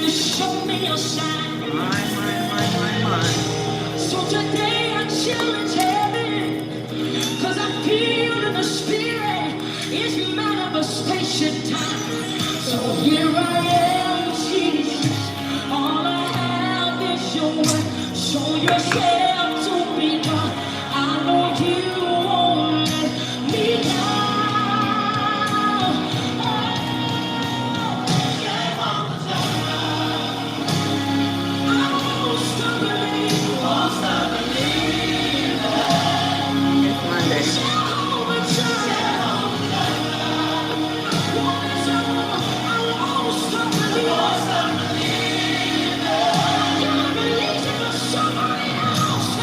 to show me your sign. My. So today I challenge heaven, cause I feel in the spirit it's manifestation time. So here I am, Jesus. All I have is your word. Show yourself to be God. I know you won't let me down. I won't stop believing. Won't stop believing. It's Monday. Jehovah Jireh. I won't stop believing. Won't stop believing. You're releasing for somebody else.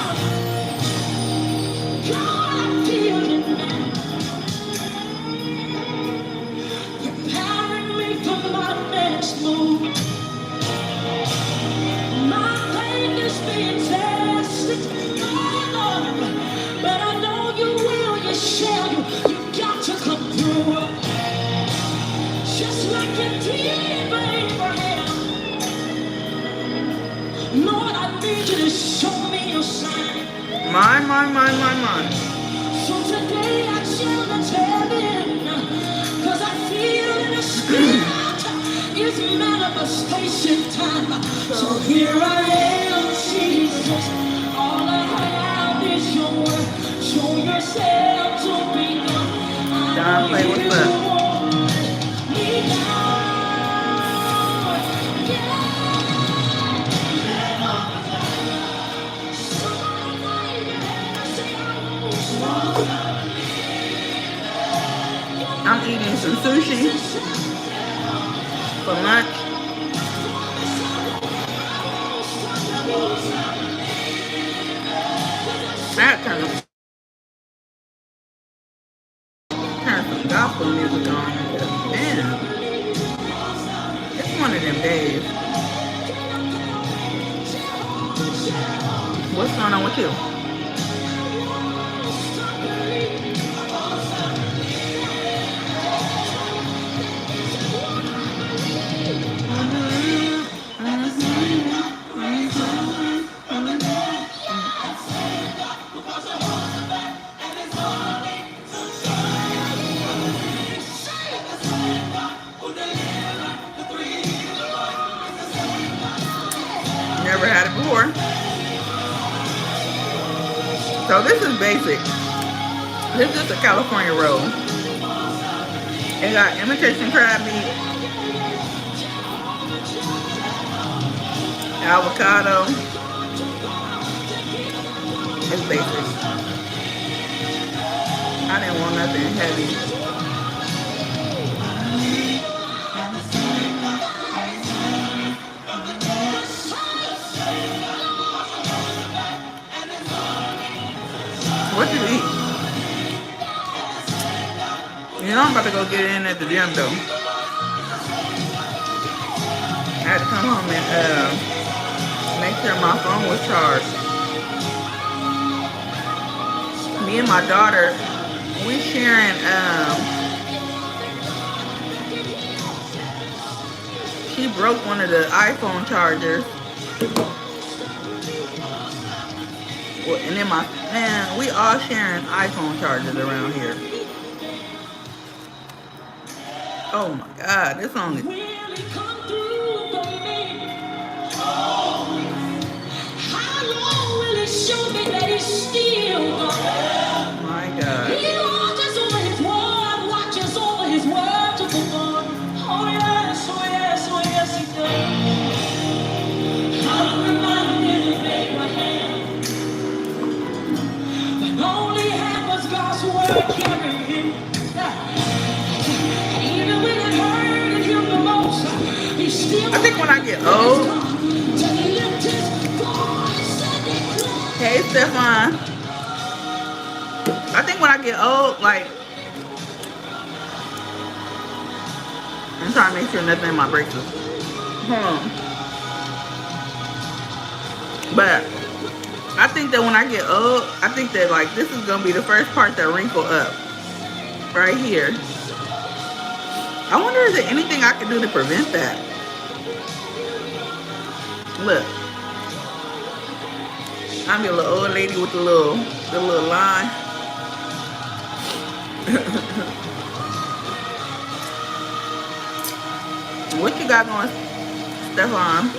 God, I feel it now. Preparing me for my next move. My faith is being tested, oh Lord, but I know you will, you shall, you got to come through. Just like you did for Abraham. Lord, I need you to show me your sign. My. So today I challenge heaven, cause I feel in the spirit it's manifestation time. So here I am, Jesus. All I have is your word. Show yourself to be God. I Don't know play with you that. won't let me down. Yeah. Somebody wave your hand and say, I won't stop. I'm eating some sushi for lunch. I had to turn some gospel music on. Man, it's one of them days. What's going on with you? Never had it before. So this is basic. This is a California roll. It got imitation crab meat, avocado. It's basic. I didn't want nothing heavy. What you eat? You know I'm about to go get in at the gym though. I had to come home and make sure my phone was charged. Me and my daughter, we sharing she broke one of the iPhone chargers. Well, and then we all sharing iPhone chargers around here. Oh my God, this song is. My God. He watches over his word, watches over his word to perform. Oh yes, oh yes, oh yes, he does. I'm reminded of Abraham. But only half was God's word carrying him. Even when it hurted him the most, he still. I think when I get old. Hey, Stefan. I think when I get old, like, I'm trying to make sure nothing in my brakes is. But I think that when I get old, I think that like this is gonna be the first part that wrinkle up right here. I wonder is there anything I can do to prevent that? Look, I'm your little old lady with the little line. What you got going, Stefan?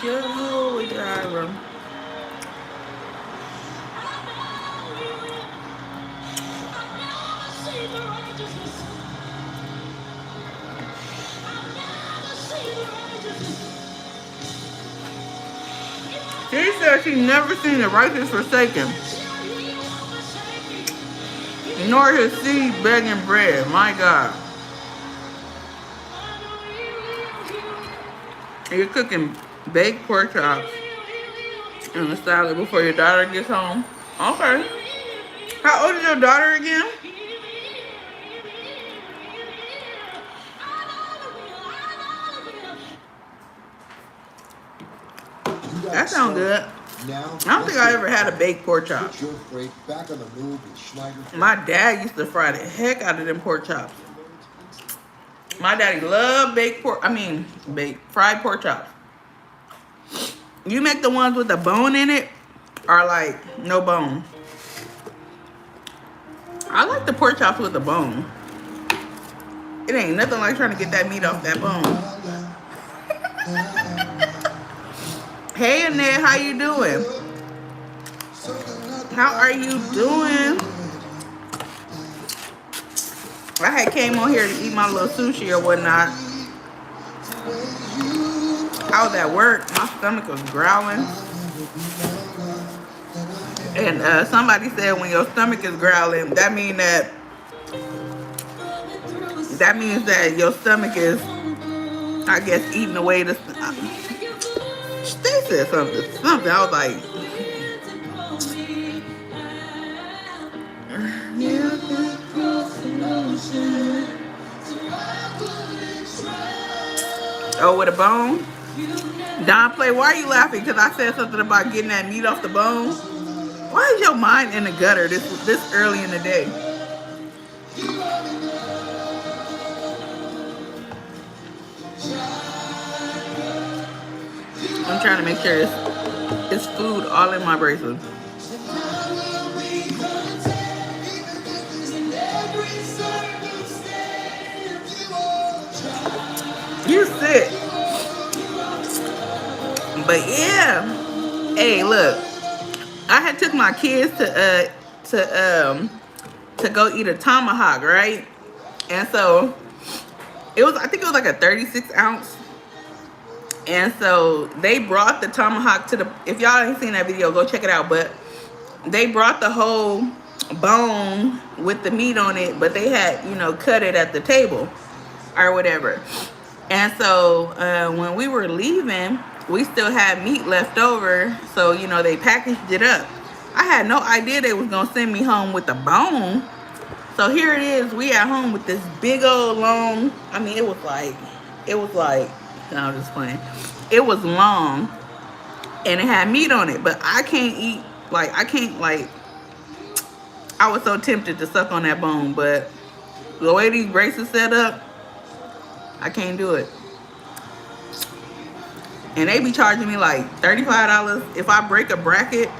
Joe driver. She said she never seen the righteous forsaken, nor his seed begging bread. My God. You're cooking baked pork chops and a salad before your daughter gets home. Okay. How old is your daughter again? That sounds good. Now, I don't think I ever had a baked pork chop. put your freight back on the move in Schneider. My dad used to fry the heck out of them pork chops. My daddy loved fried pork chops. You make the ones with the bone in it or like no bone? I like the pork chops with the bone. It ain't nothing like trying to get that meat off that bone. Hey Annette, how you doing? How are you doing? I had came on here to eat my little sushi or whatnot. I was at work, my stomach was growling. And somebody said when your stomach is growling, that means that your stomach is, I guess, eating away the. They said something. I was like, oh, with a bone? Don Play, why are you laughing? Because I said something about getting that meat off the bone. Why is your mind in the gutter this early in the day? I'm trying to make sure it's food all in my bracelet. You sick. But yeah. Hey, look. I had took my kids to go eat a tomahawk, right? And so I think it was like a 36 ounce. And so they brought the tomahawk to the, if y'all ain't seen that video, go check it out. But they brought the whole bone with the meat on it, but they had, cut it at the table or whatever. And so when we were leaving, we still had meat left over. So, they packaged it up. I had no idea they was going to send me home with the bone. So here it is. We at home with this big old long, it was like, no, I'm just playing. It was long and it had meat on it, but I can't eat, I was so tempted to suck on that bone, but the way these braces set up, I can't do it. And they be charging me like $35 if I break a bracket.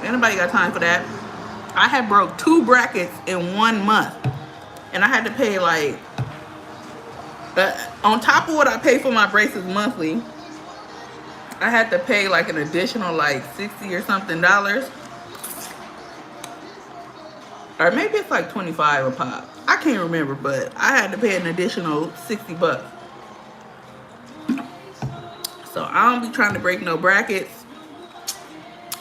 Anybody got time for that? I had broke 2 brackets in 1 month. And I had to pay like, on top of what I pay for my braces monthly, I had to pay like an additional like $60 or something. Or maybe it's like 25 a pop. I can't remember, but I had to pay an additional $60. So I don't be trying to break no brackets.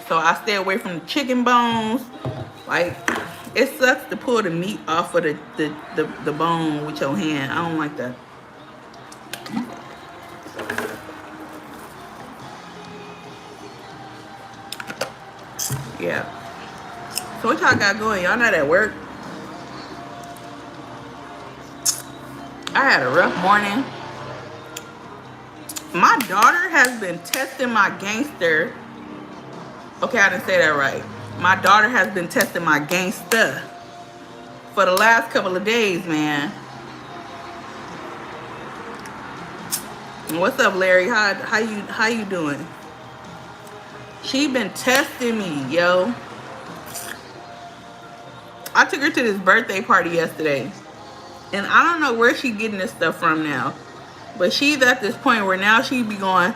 So I stay away from the chicken bones. Like, it sucks to pull the meat off of the bone with your hand. I don't like that. Yeah. So what y'all got going? Y'all not at work? I had a rough morning. My daughter has been testing my gangster. Okay, I didn't say that right. My daughter has been testing my gangsta for the last couple of days, man. What's up, Larry? How you doing? She been testing me, yo. I took her to this birthday party yesterday, and I don't know where she getting this stuff from now, but she's at this point where now she be going,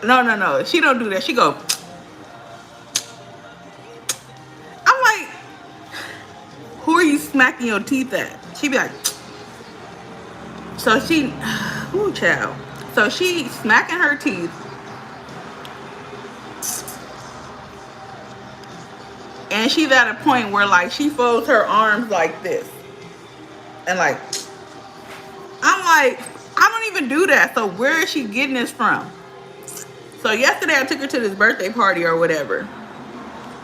No. She don't do that. She go. I'm like, who are you smacking your teeth at? She be like. So she, ooh, child. So she smacking her teeth. And she's at a point where like she folds her arms like this. And like, I'm like, I don't even do that. So where is she getting this from? So yesterday I took her to this birthday party or whatever.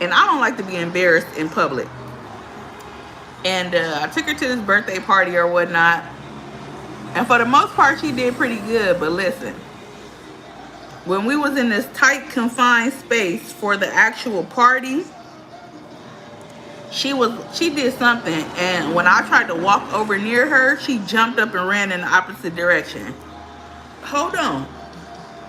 And I don't like to be embarrassed in public. And I took her to this birthday party or whatnot. And for the most part, she did pretty good. But listen, when we was in this tight, confined space for the actual party, she did something. And when I tried to walk over near her, she jumped up and ran in the opposite direction. Hold on.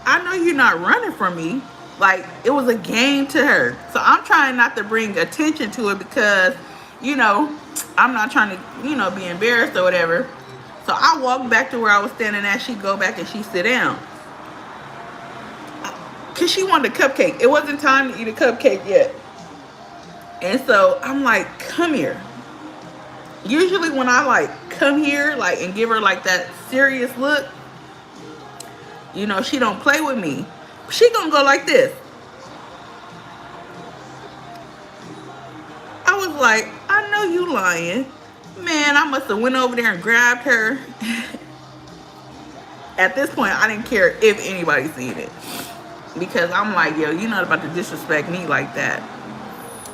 I know you're not running from me. Like, it was a game to her. So I'm trying not to bring attention to it because, you know, I'm not trying to, you know, be embarrassed or whatever. So I walked back to where I was standing at. She go back and she sit down. Because she wanted a cupcake. It wasn't time to eat a cupcake yet. And so I'm like, come here. Usually when I like come here like and give her like that serious look, you know, she don't play with me. She gonna go like this. I was like, I know you lying. Man, I must have went over there and grabbed her. At this point, I didn't care if anybody seen it. Because I'm like, yo, you're not about to disrespect me like that.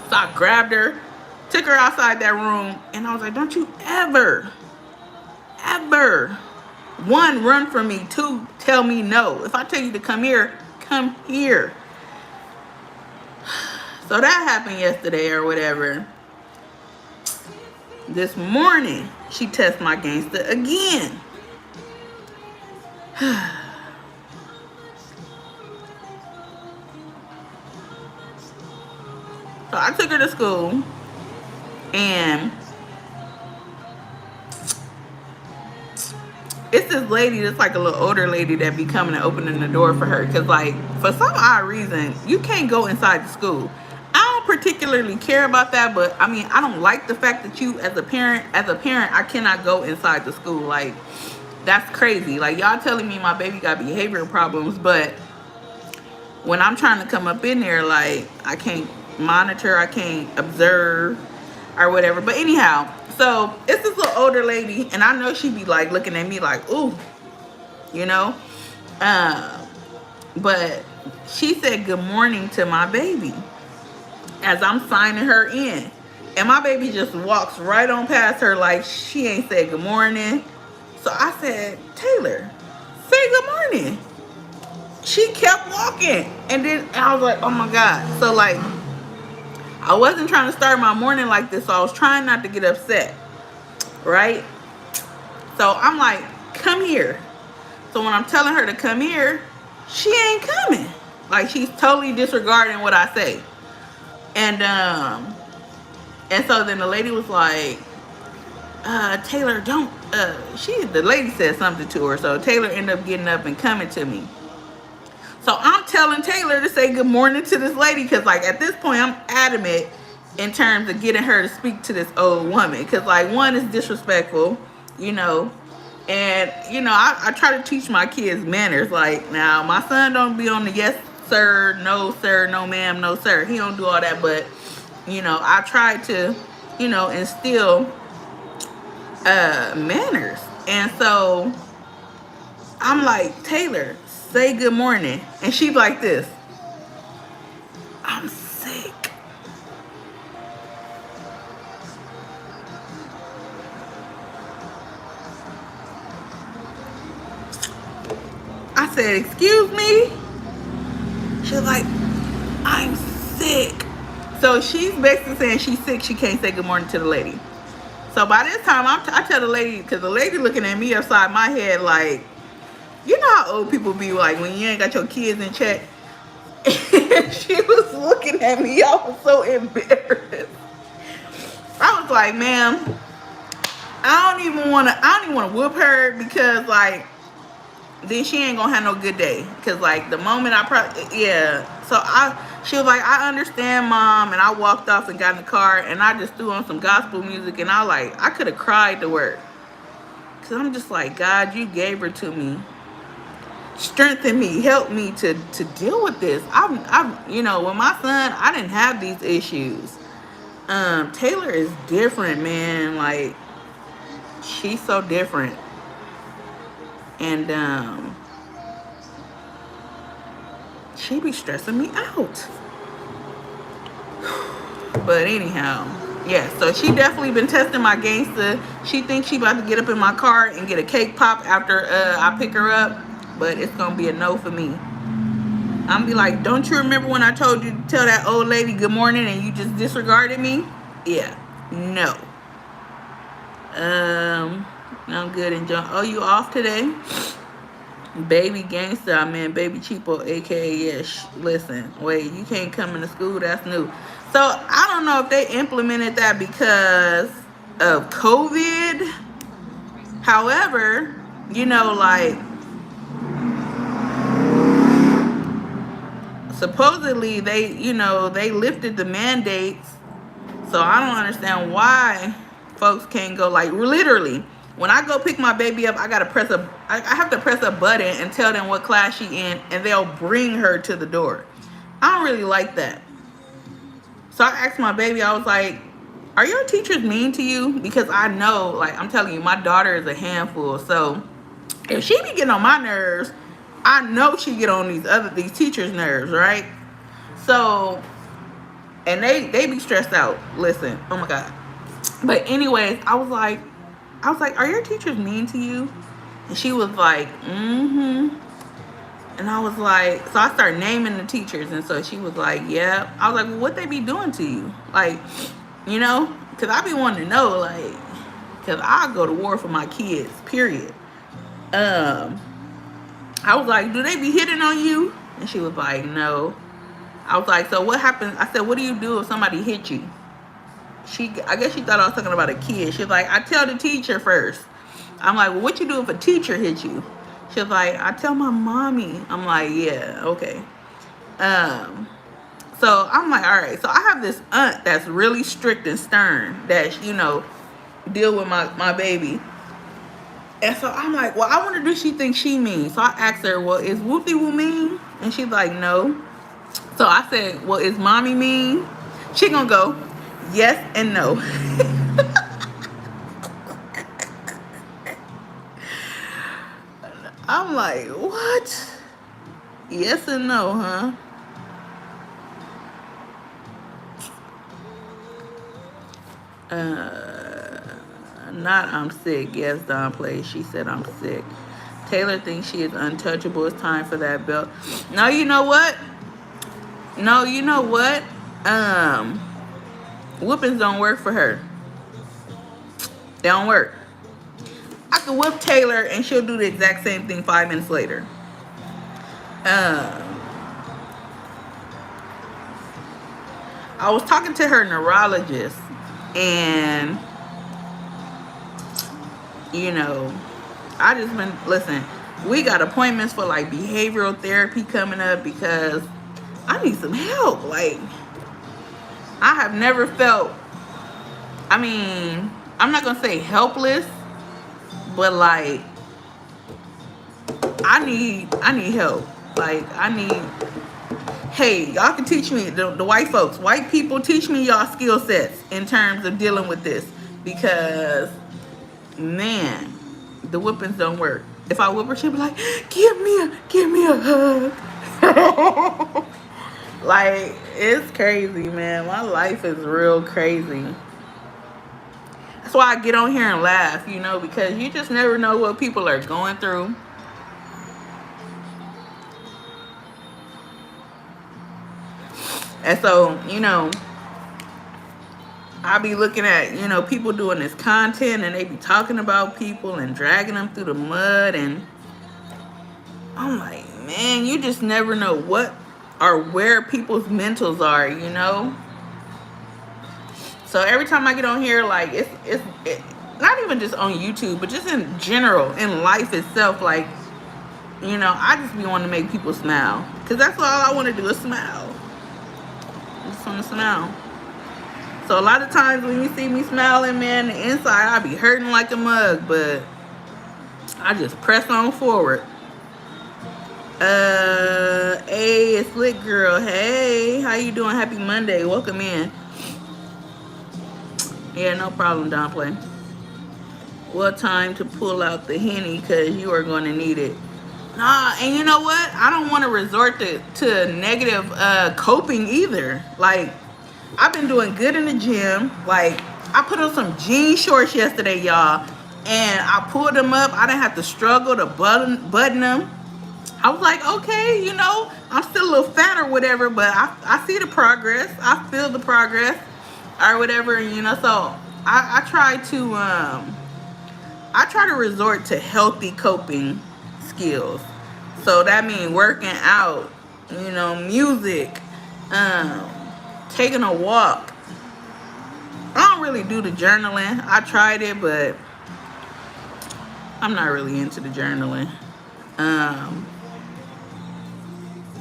So I grabbed her, took her outside that room, and I was like, don't you ever, one, run from me, two, tell me no. If I tell you to come here, come here. So that happened yesterday or whatever. This morning, she tests my gangster again. So I took her to school, and it's this lady that's like a little older lady that be coming and opening the door for her. Because like, for some odd reason, you can't go inside the school. I don't particularly care about that, but I mean, I don't like the fact that you as a parent, I cannot go inside the school. Like, that's crazy. Like, y'all telling me my baby got behavioral problems, but when I'm trying to come up in there, like, I can't monitor, I can't observe or whatever. But anyhow, so it's this little older lady, and I know she be like looking at me like, ooh, you know. But she said good morning to my baby as I'm signing her in, and my baby just walks right on past her like she ain't said good morning. So I said, Taylor, say good morning. She kept walking, and then I was like, oh my God. So like, I wasn't trying to start my morning like this, so I was trying not to get upset, right? So I'm like, come here. So when I'm telling her to come here, she ain't coming. Like, she's totally disregarding what I say. And so then the lady was like, Taylor, don't, the lady said something to her. So Taylor ended up getting up and coming to me. So I'm telling Taylor to say good morning to this lady, because like at this point I'm adamant in terms of getting her to speak to this old woman, because like, one is disrespectful, you know, and you know, I try to teach my kids manners. Like, now my son don't be on the yes sir, no ma'am, no sir. He don't do all that, but you know, I try to, you know, instill manners. And so I'm like, Taylor, say good morning. And she's like this. I said, excuse me? She was like, I'm sick. So she's basically saying she's sick. She can't say good morning to the lady. So by this time, I tell the lady, because the lady looking at me upside my head like, you know how old people be like when you ain't got your kids in check? And she was looking at me. I was so embarrassed. I was like, ma'am, I don't even want to whoop her, because like, then she ain't gonna have no good day. Cause like the moment so she was like, I understand, mom. And I walked off and got in the car, and I just threw on some gospel music, and I could have cried to work. Cause I'm just like, God, you gave her to me. Strengthen me, help me to deal with this. I'm with my son, I didn't have these issues. Taylor is different, man. Like, she's so different. And she be stressing me out. But anyhow, yeah, so she definitely been testing my gangster. She thinks she about to get up in my car and get a cake pop after I pick her up, but it's gonna be a no for me. I'm be like, don't you remember when I told you to tell that old lady good morning and you just disregarded me? Yeah, no. I'm good and John. Oh, you off today? Baby gangster, I mean baby cheapo, aka yes. Listen, wait, you can't come into school, that's new. So I don't know if they implemented that because of COVID. However, like, supposedly they lifted the mandates. So I don't understand why folks can't go, like, literally. When I go pick my baby up, I have to press a button and tell them what class she in, and they'll bring her to the door. I don't really like that. So I asked my baby, I was like, are your teachers mean to you? Because I know, like, I'm telling you, my daughter is a handful. So if she be getting on my nerves, I know she get on these teachers' nerves, right? So, and they be stressed out. Listen, oh my God. But anyways, I was like, are your teachers mean to you? And she was like, mm-hmm. And I was like, so I started naming the teachers. And so she was like, yeah. I was like, well, what they be doing to you? Like, because I be wanting to know, like, because I go to war for my kids, period. I was like, do they be hitting on you? And she was like, no. I was like, so what happens? I said, what do you do if somebody hit you? I guess she thought I was talking about a kid. She was like, I tell the teacher first. I'm like, well, what you do if a teacher hits you? She was like, I tell my mommy. I'm like, yeah, okay. So I'm like, all right. So I have this aunt that's really strict and stern that, deal with my baby. And so I'm like, well, I wonder, does she think she mean? So I asked her, well, is Whoopty Woo mean? And she's like, no. So I said, well, is mommy mean? She gonna go, yes and no. I'm like, what? Yes and no, huh? Not I'm sick. Yes, Don plays. She said I'm sick. Taylor thinks she is untouchable. It's time for that belt. No, you know what? Whoopings don't work for her. They don't work. I could whip Taylor and she'll do the exact same thing 5 minutes later. I was talking to her neurologist, and I just been, listen, we got appointments for like behavioral therapy coming up because I need some help. Like, I have never felt, I'm not gonna say helpless, but like, I need help. Like, hey, y'all can teach me, the white folks, white people, teach me y'all skill sets in terms of dealing with this, because, man, the whoopings don't work. If I whoop her, she'll be like, give me a hug. Like, it's crazy, man. My life is real crazy. That's why I get on here and laugh, because you just never know what people are going through. And so, you know, I be looking at, you know, people doing this content and they be talking about people and dragging them through the mud. And I'm like, man, you just never know what or where people's mentals are, you know? So every time I get on here, like, it's not even just on YouTube, but just in general, in life itself, like, you know, I just be wanting to make people smile. Because that's all I want to do is smile. I just want to smile. So a lot of times when you see me smiling, man, the inside I be hurting like a mug, but I just press on forward. Hey, it's Lit Girl. Hey, how you doing? Happy Monday. Welcome in. Yeah, no problem, Don Play. What time to pull out the Henny, because you are going to need it. Nah, and you know what? I don't want to resort to negative coping either. Like, I've been doing good in the gym. Like, I put on some jean shorts yesterday, y'all, and I pulled them up. I didn't have to struggle to button them. I was like, okay, you know, I'm still a little fat or whatever, but I see the progress. I feel the progress or whatever, you know. So I try to resort to healthy coping skills. So that means working out, you know, music, taking a walk. I don't really do the journaling. I tried it, but I'm not really into the journaling.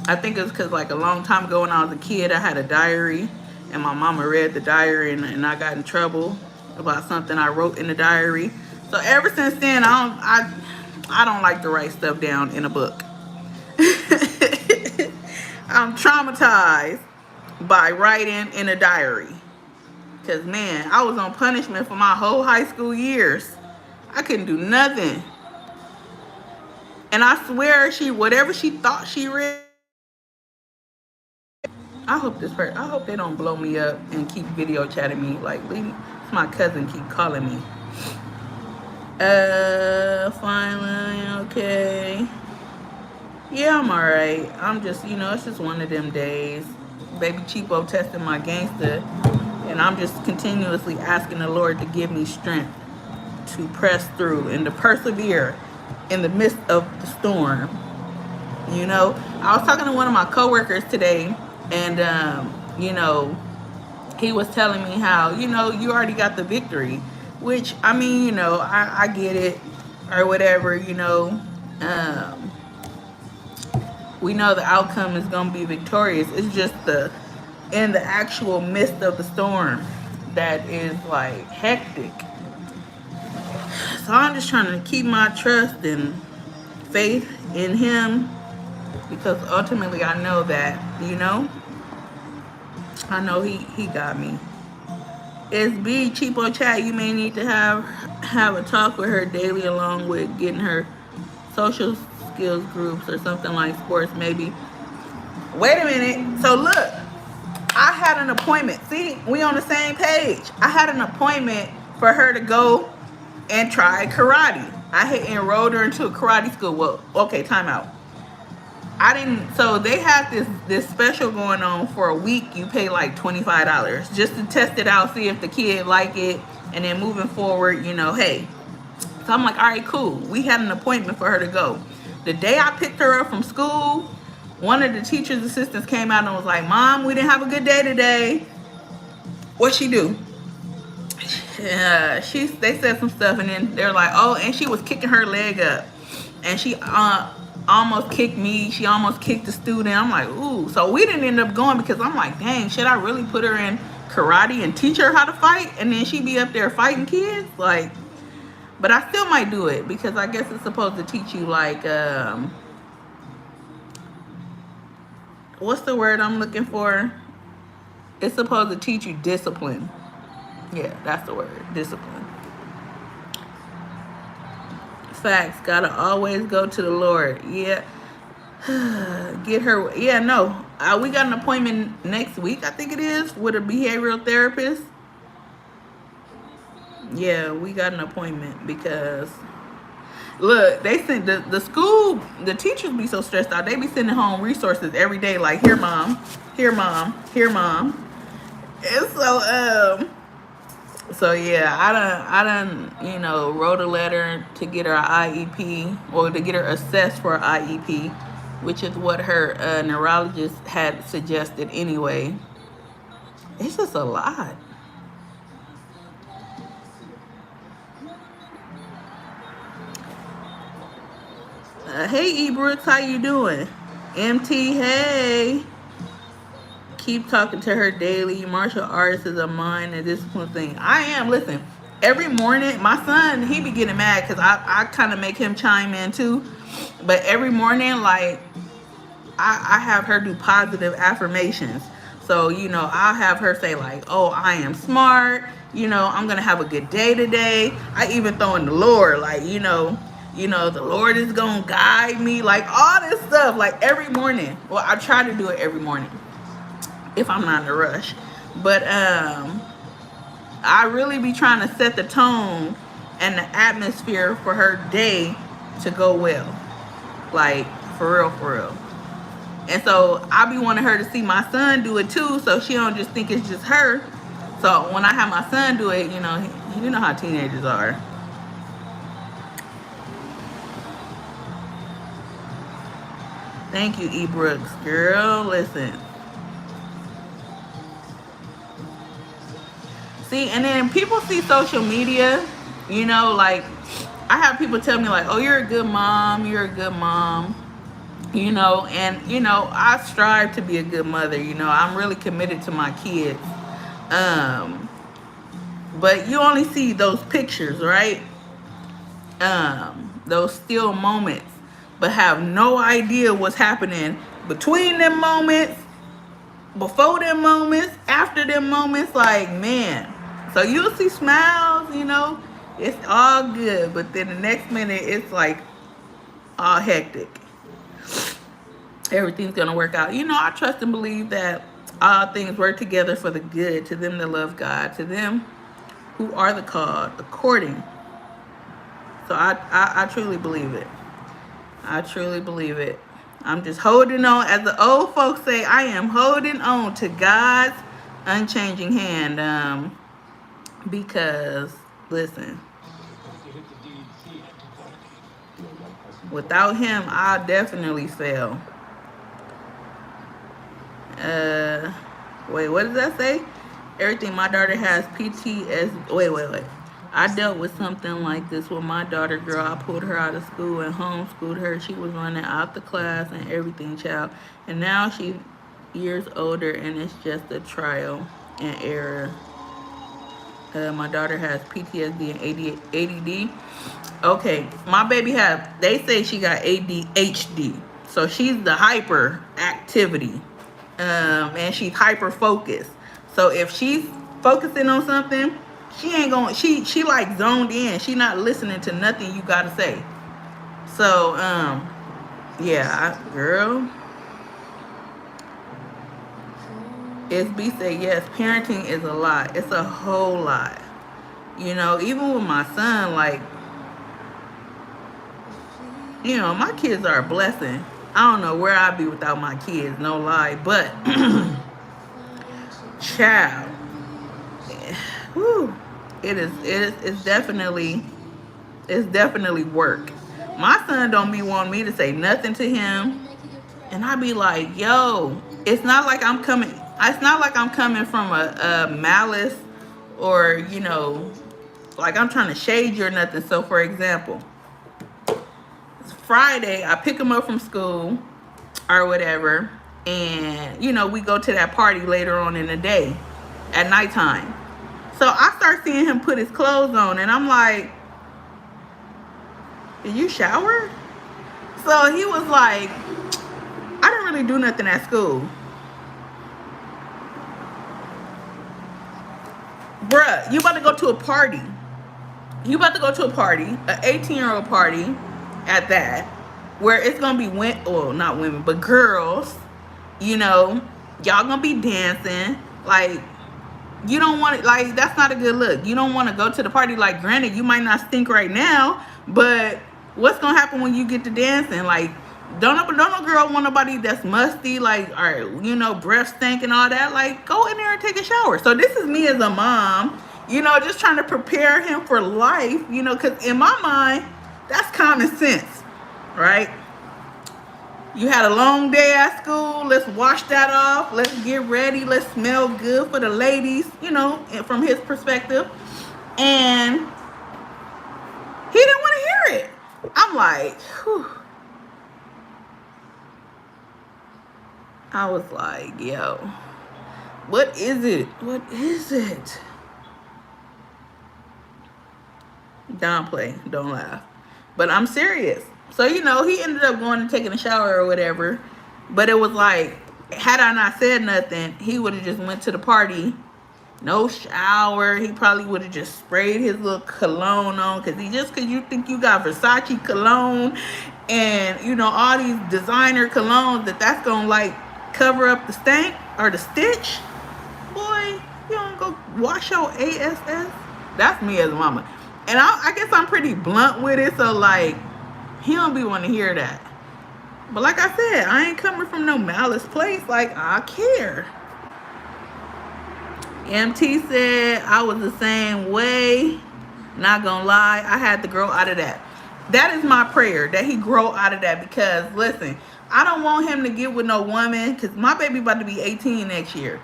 I think it's because, like, a long time ago when I was a kid, I had a diary, and my mama read the diary, and I got in trouble about something I wrote in the diary. So ever since then, I don't like to write stuff down in a book. I'm traumatized by writing in a diary. Because, man, I was on punishment for my whole high school years. I couldn't do nothing. And I swear whatever she thought she read, I hope they don't blow me up and keep video chatting me. Like, my cousin keep calling me. Finally, okay. Yeah, I'm alright. I'm just, you know, it's just one of them days. Baby Cheapo testing my gangster. And I'm just continuously asking the Lord to give me strength to press through and to persevere in the midst of the storm. You know, I was talking to one of my coworkers today, and you know, he was telling me how, you know, you already got the victory, which, I mean, you know, I get it or whatever, you know. We know the outcome is going to be victorious. It's just in the actual midst of the storm that is, like, hectic. So I'm just trying to keep my trust and faith in him, because ultimately I know that, you know, I know he got me. SB Cheapo Chat, you may need to have a talk with her daily, along with getting her social skills groups or something like sports, maybe. Wait a minute. So look, I had an appointment. See, we on the same page. I had an appointment for her to go and try karate. I had enrolled her into a karate school. Well, okay, time out. So they had this special going on for a week. You pay like $25 just to test it out, see if the kid like it, and then moving forward, you know, hey. So I'm like, all right, cool. We had an appointment for her to go. The day I picked her up from school, one of the teacher's assistants came out and was like, Mom, we didn't have a good day today. What'd she do? They said some stuff, and then they're like, oh, and she was kicking her leg up, and she almost kicked me. She almost kicked the student. I'm like, ooh. So we didn't end up going, because I'm like, dang, should I really put her in karate and teach her how to fight, and then she be up there fighting kids? Like, but I still might do it, because I guess it's supposed to teach you, like, what's the word I'm looking for? It's supposed to teach you discipline. Yeah, that's the word, discipline. Facts, gotta always go to the Lord. Yeah. Get her. Yeah, no. We got an appointment next week, I think it is, with a behavioral therapist. Yeah, we got an appointment because Look, they send the school, the teachers be so stressed out. They be sending home resources every day, like here, mom, here, mom, here, mom. And so yeah, you know, wrote a letter to get her IEP or to get her assessed for IEP, which is what her neurologist had suggested anyway. It's just a lot. Hey E Brooks, how you doing? MT, hey. Keep talking to her daily. Martial arts is a mind and discipline thing. I am. Listen, every morning, my son, he be getting mad because I kind of make him chime in too. But every morning, like, I have her do positive affirmations. So, you know, I'll have her say like, oh, I am smart. You know, I'm going to have a good day today. I even throw in the Lord, like, the Lord is going to guide me, like all this stuff, like every morning. Well, I try to do it every morning if I'm not in a rush. But I really be trying to set the tone and the atmosphere for her day to go well. Like, for real, for real. And so I be wanting her to see my son do it too, so she don't just think it's just her. So when I have my son do it, you know how teenagers are. Thank you, E. Brooks. Girl, listen. See, and then people see social media, you know, like, I have people tell me like, oh, you're a good mom, you're a good mom, you know, and, you know, I strive to be a good mother, you know, I'm really committed to my kids. But you only see those pictures, right? Those still moments, but have no idea what's happening between them moments, before them moments, after them moments. Like, man, so you'll see smiles, you know, it's all good, but then the next minute it's like all hectic. Everything's gonna work out. You know, I trust and believe that all things work together for the good to them that love God, to them who are the called according. So I truly believe it. I truly believe it. I'm just holding on, as the old folks say, I am holding on to God's unchanging hand. Because, listen, without him, I'll definitely fail. Wait, what does that say? Everything, my daughter has PTSD. Wait. I dealt with something like this with my daughter, girl. I pulled her out of school and homeschooled her. She was running out the class and everything, child. And now she's years older and it's just a trial and error. My daughter has PTSD and ADD. Okay, my baby they say she got ADHD. So she's the hyper activity. And she's hyper focused. So if she's focusing on something, she ain't going, she like zoned in. She not listening to nothing you gotta say. So, yeah, girl. SB say, yes, parenting is a lot. It's a whole lot. You know, even with my son, like, you know, my kids are a blessing. I don't know where I'd be without my kids, no lie. But, child, whew, it's definitely work. My son don't be wanting me to say nothing to him. And I be like, yo, it's not like I'm coming from a malice or, you know, like I'm trying to shade you or nothing. So for example, Friday, I pick him up from school or whatever. And, you know, we go to that party later on in the day at nighttime. So I start seeing him put his clothes on and I'm like, did you shower? So he was like, I didn't really do nothing at school. Bruh, you about to go to a party. You about to go to a party, an 18-year-old party at that, where it's going to be not women, but girls, you know, y'all going to be dancing. Like, you don't want it, like, that's not a good look. You don't want to go to the party. Like, granted, you might not stink right now, but what's gonna happen when you get to dancing? Like, don't no girl want nobody that's musty, like, or breath stink and all that. Like, go in there and take a shower. So this is me as a mom, just trying to prepare him for life, because in my mind, that's common sense, right? You had a long day at school. Let's wash that off. Let's get ready. Let's smell good for the ladies, from his perspective. And he didn't want to hear it. I'm like, whew. I was like, yo, what is it? What is it? Don't play. Don't laugh. But I'm serious. So, he ended up going and taking a shower or whatever. But it was like, had I not said nothing, he would have just went to the party. No shower. He probably would have just sprayed his little cologne on. Because you think you got Versace cologne and, all these designer colognes that's going to, like, cover up the stank or the stitch. Boy, you don't go wash your ass. That's me as a mama. And I guess I'm pretty blunt with it. So, like, he don't be wanting to hear that. But like I said, I ain't coming from no malice place. Like, I care. MT said I was the same way. Not gonna lie, I had to grow out of that. That is my prayer, that he grow out of that. Because, listen, I don't want him to get with no woman. Because my baby about to be 18 next year.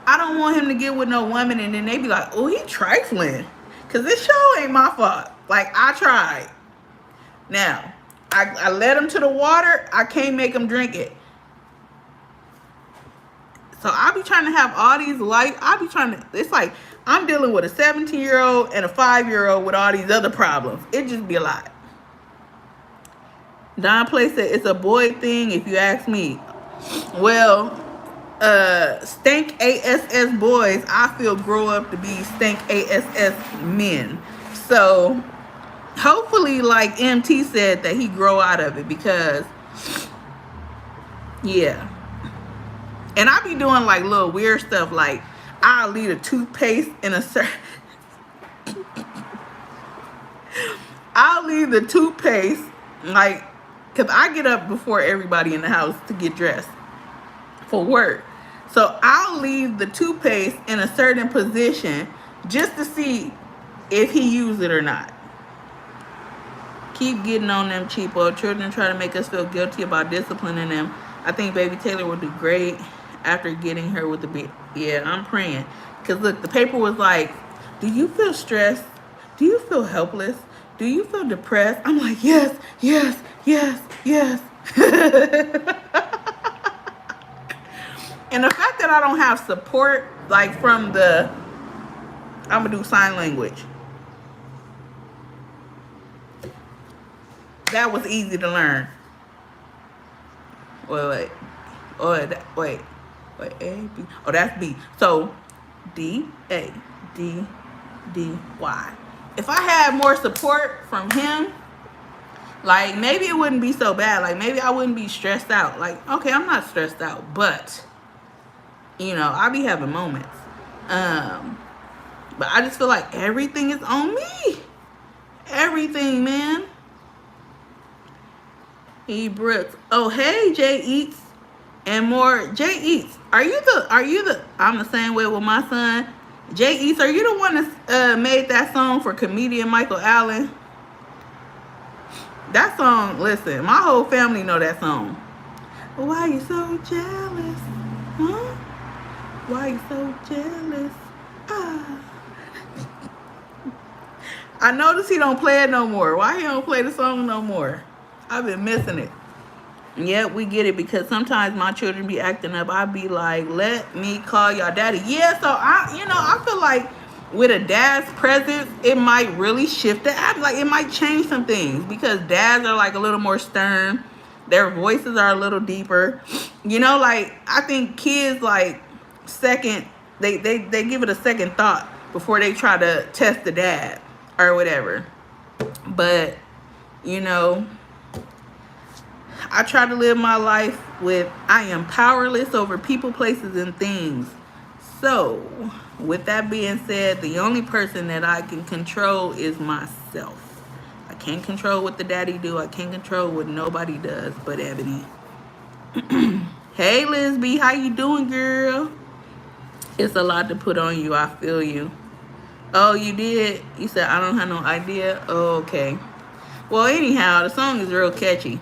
I don't want him to get with no woman and then they be like, oh, he trifling. Because this show ain't my fault. Like, I tried. Now, I led him to the water. I can't make him drink it. So I be trying to have all these it's like I'm dealing with a 17-year-old and a 5-year-old with all these other problems. It just be a lot. Don Play said it's a boy thing if you ask me. Well, stank ASS boys, I feel grow up to be stank ASS men. So hopefully, like MT said, that he grow out of it because, yeah. And I be doing like little weird stuff, like I'll leave a toothpaste in a certain. I'll leave the toothpaste, like, because I get up before everybody in the house to get dressed for work. So I'll leave the toothpaste in a certain position just to see if he used it or not. Keep getting on them cheapo. Children try to make us feel guilty about disciplining them. I think baby Taylor will do great after getting her with the beat. Yeah, I'm praying. Because look, the paper was like, do you feel stressed? Do you feel helpless? Do you feel depressed? I'm like, yes, yes, yes, yes. And the fact that I don't have support, like from I'm going to do sign language. That was easy to learn. Wait. A, B. Oh, that's B. So, D, A, D, D, Y. If I had more support from him, like, maybe it wouldn't be so bad. Like, maybe I wouldn't be stressed out. Like, okay, I'm not stressed out, but, I be having moments. But I just feel like everything is on me. Everything, man. E. Brooks. Oh, hey, Jay Eats and more. Jay Eats, are you the I'm the same way with my son. Jay Eats, are you the one that made that song for comedian Michael Allen? That song, listen, my whole family know that song. Why you so jealous? Huh? Why you so jealous? Ah. I noticed he don't play it no more. Why he don't play the song no more? I've been missing it. Yeah, we get it, because sometimes my children be acting up. I be like, let me call y'all daddy. Yeah, so I feel like with a dad's presence, it might really shift the app. Like, it might change some things, because dads are like a little more stern. Their voices are a little deeper. Like, I think kids, like, they give it a second thought before they try to test the dad or whatever. But, I try to live my life with, I am powerless over people, places, and things. So, with that being said, the only person that I can control is myself. I can't control what the daddy do. I can't control what nobody does but Ebony. Hey, Lisby, how you doing, girl? It's a lot to put on you. I feel you. Oh, you did? You said, I don't have no idea? Oh, okay. Well, anyhow, the song is real catchy.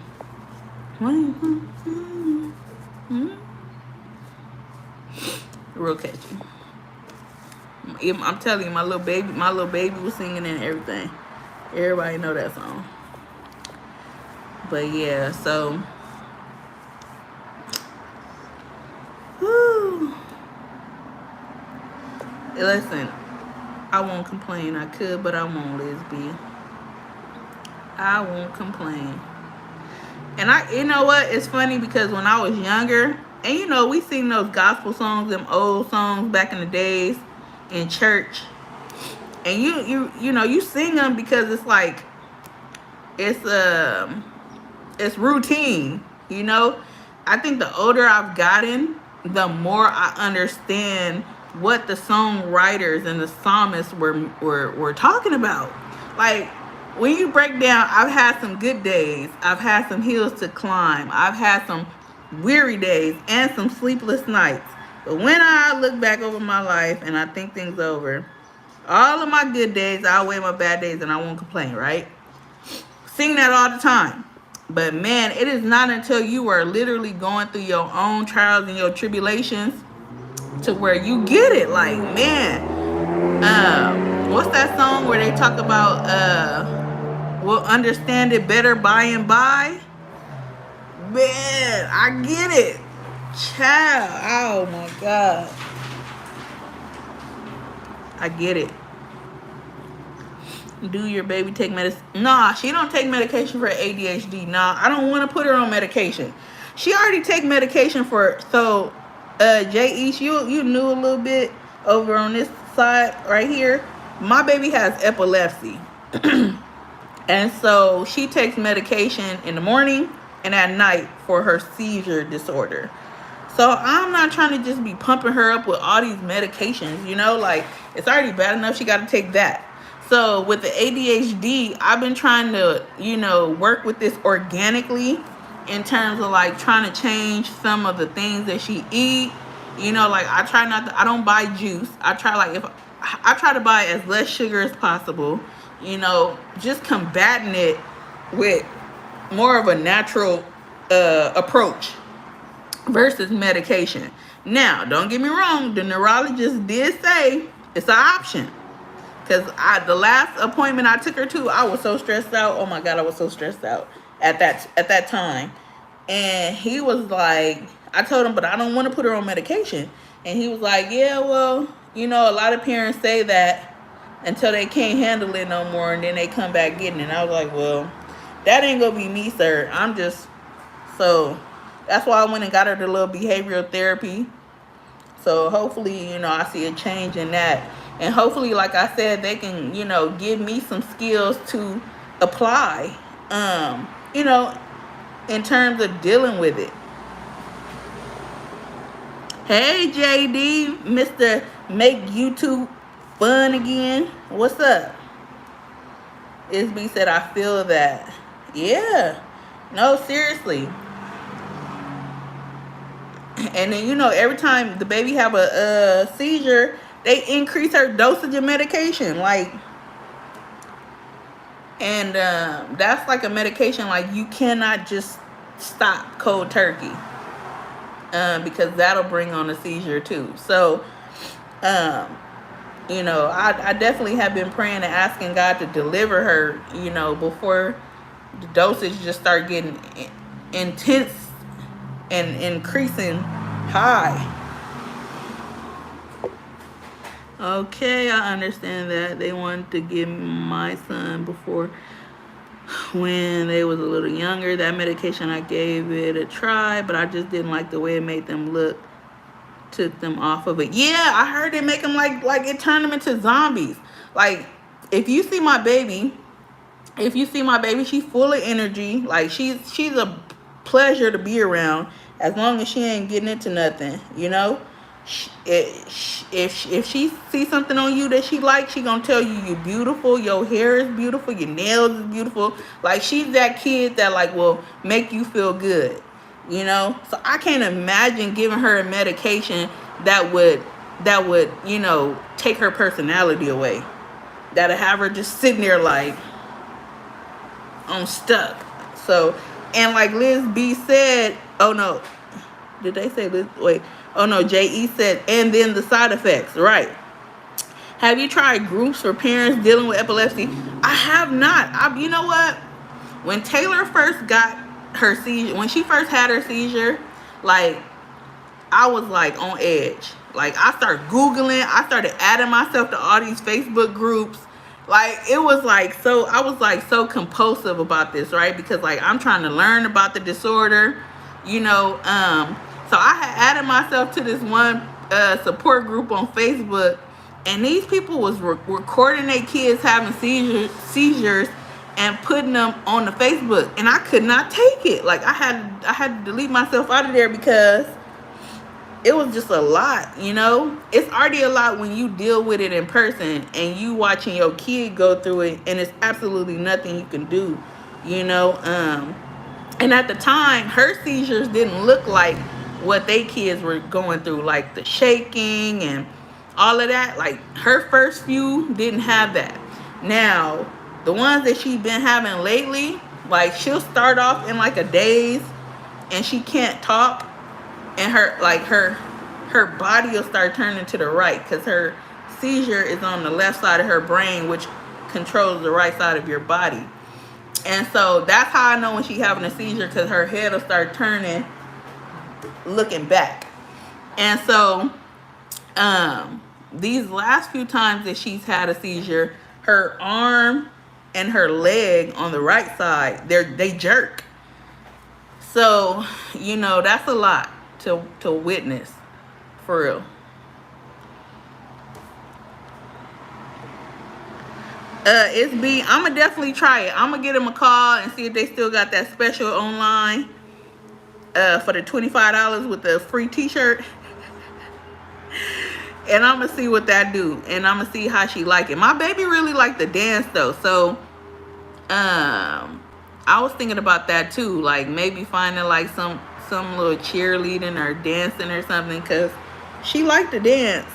Real catchy. I'm telling you, my little baby was singing and everything. Everybody know that song. But yeah, so whew. Listen, I won't complain. I could, but I won't, Lisby. I won't complain. And you know what? It's funny because when I was younger, and you know, we sing those gospel songs, them old songs back in the days in church. And you know, you sing them because it's like, it's routine, you know? I think the older I've gotten, the more I understand what the songwriters and the psalmists were talking about. Like, when you break down, I've had some good days. I've had some hills to climb. I've had some weary days and some sleepless nights. But when I look back over my life and I think things over, all of my good days outweigh my bad days and I won't complain, right? Sing that all the time. But man, it is not until you are literally going through your own trials and your tribulations to where you get it. Like, man, what's that song where they talk about we'll understand it better by and by? Man, I get it. Child, oh my God. I get it. Do your baby take medicine? Nah, she don't take medication for ADHD. Nah, I don't want to put her on medication. She already take medication for, so J.E., you knew a little bit over on this side right here. My baby has epilepsy. And so she takes medication in the morning and at night for her seizure disorder. So I'm not trying to just be pumping her up with all these medications, you know, like it's already bad enough she got to take that. So with the ADHD, I've been trying to, you know, work with this organically in terms of like trying to change some of the things that she eat. You know, like I try not to, I don't buy juice. I try to buy as less sugar as possible, you know, just combating it with more of a natural approach versus medication. Now, don't get me wrong, the neurologist did say it's an option. Because the last appointment I took her to, I was so stressed out. Oh my God, I was so stressed out at that time. And he was like, I told him, but I don't want to put her on medication. And he was like, yeah, well, you know, a lot of parents say that until they can't handle it no more and then they come back getting it. And I was like, well, that ain't gonna be me, sir. So that's why I went and got her the little behavioral therapy. So hopefully, you know, I see a change in that. And hopefully, like I said, they can, you know, give me some skills to apply, you know, in terms of dealing with it. Hey, JD, Mr. Make YouTube Fun Again. What's up? Isby said, I feel that. Yeah. No, seriously. And then, you know, every time the baby have a seizure, they increase her dosage of medication. Like, and that's like a medication, like you cannot just stop cold turkey. Because that'll bring on a seizure too. So, you know, I definitely have been praying and asking God to deliver her, you know, before the dosage just start getting intense and increasing high. Okay, I understand that. They wanted to give my son before when they was a little younger. That medication, I gave it a try, but I just didn't like the way it made them look. Took them off of it. Yeah, I heard it make them like it turned them into zombies. Like, if you see my baby, she's full of energy. Like, she's a pleasure to be around as long as she ain't getting into nothing, you know? If she sees something on you that she likes, she gonna tell you you're beautiful, your hair is beautiful, your nails is beautiful. Like, she's that kid that like will make you feel good, you know. So I can't imagine giving her a medication that would take her personality away. That'll have her just sitting there like I'm stuck. So, and like Liz B said, oh no, did they say Liz? Wait, oh no, JE said, and then the side effects, right? Have you tried groups for parents dealing with epilepsy? I have not. You know what? When Taylor first got her seizure, when she first had her seizure, like, I was like on edge. Like, I started Googling, I started adding myself to all these Facebook groups. Like, it was like, so I was like so compulsive about this, right? Because like I'm trying to learn about the disorder, you know. So I had added myself to this one support group on Facebook, and these people was recording their kids having seizures and putting them on the Facebook, and I could not take it. Like, I had to delete myself out of there because it was just a lot, you know. It's already a lot when you deal with it in person and you watching your kid go through it, and it's absolutely nothing you can do, you know. And at the time, her seizures didn't look like what they kids were going through, like the shaking and all of that. Like, her first few didn't have that. Now, the ones that she's been having lately, like, she'll start off in like a daze and she can't talk, and her body will start turning to the right because her seizure is on the left side of her brain, which controls the right side of your body. And so that's how I know when she's having a seizure, because her head will start turning, looking back. And so these last few times that she's had a seizure, her arm and her leg on the right side, they jerk. So, you know, that's a lot to witness, for real. It's B. I'ma definitely try it. I'ma get them a call and see if they still got that special online for the $25 with the free t-shirt. And I'ma see what that do, and I'ma see how she like it. My baby really liked the dance though, so I was thinking about that too, like maybe finding like some little cheerleading or dancing or something, because she liked to dance.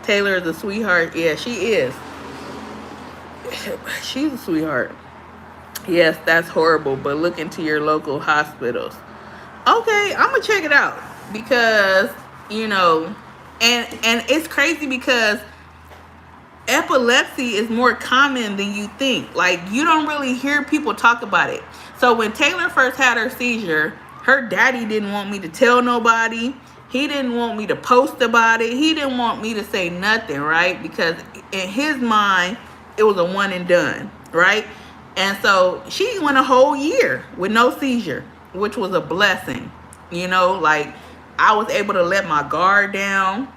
Taylor is a sweetheart. Yeah, she is. She's a sweetheart. Yes, that's horrible, but look into your local hospitals. Okay, I'm gonna check it out, because, you know, and it's crazy because epilepsy is more common than you think. Like, you don't really hear people talk about it. So when Taylor first had her seizure, her daddy didn't want me to tell nobody. He didn't want me to post about it. He didn't want me to say nothing, right? Because in his mind, it was a one and done, right? And so she went a whole year with no seizure, which was a blessing. You know, like, I was able to let my guard down,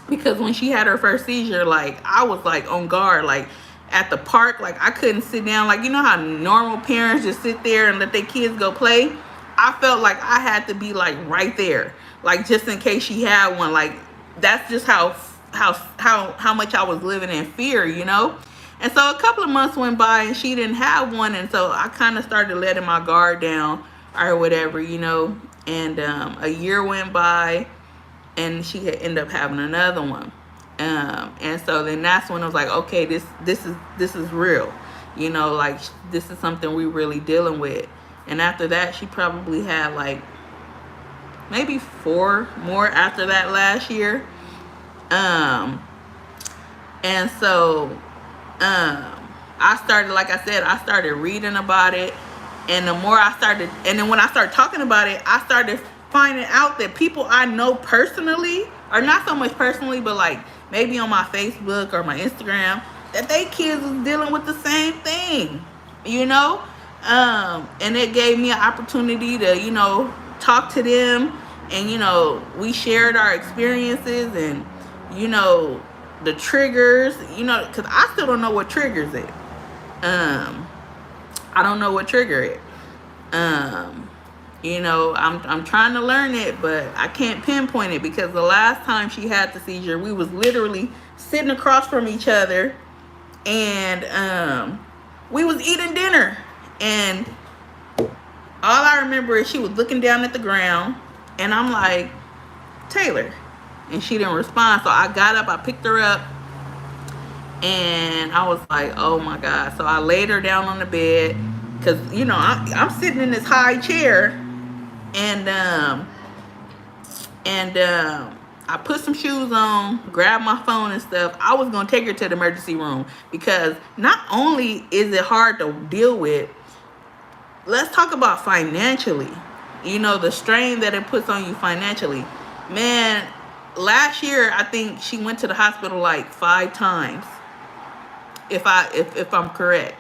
because when she had her first seizure, like, I was like on guard, like at the park, like I couldn't sit down. Like, you know how normal parents just sit there and let their kids go play? I felt like I had to be like right there, like just in case she had one. Like, that's just how much I was living in fear, you know? And so a couple of months went by and she didn't have one, and so I kind of started letting my guard down or whatever, you know. And a year went by and she had ended up having another one. And so then that's when I was like, okay, this is real, you know, like this is something we really dealing with. And after that, she probably had like maybe 4 more after that last year. And so I started, like I said, I started reading about it. And the more I started, and then when I started talking about it, I started finding out that people I know personally, or not so much personally, but like maybe on my Facebook or my Instagram, that they kids was dealing with the same thing, you know? And it gave me an opportunity to, you know, talk to them, and, you know, we shared our experiences and, you know, the triggers, you know, because I still don't know what triggers it. I don't know what trigger it. You know, I'm trying to learn it, but I can't pinpoint it because the last time she had the seizure, we was literally sitting across from each other, and we was eating dinner, and all I remember is she was looking down at the ground, and I'm like, Taylor, and she didn't respond. So I got up, I picked her up, and I was like, oh my God. So I laid her down on the bed because, you know, I'm sitting in this high chair, and I put some shoes on, grabbed my phone and stuff. I was gonna take her to the emergency room because not only is it hard to deal with, let's talk about financially. You know, the strain that it puts on you financially. Man, last year I think she went to the hospital like 5 times, if I'm correct,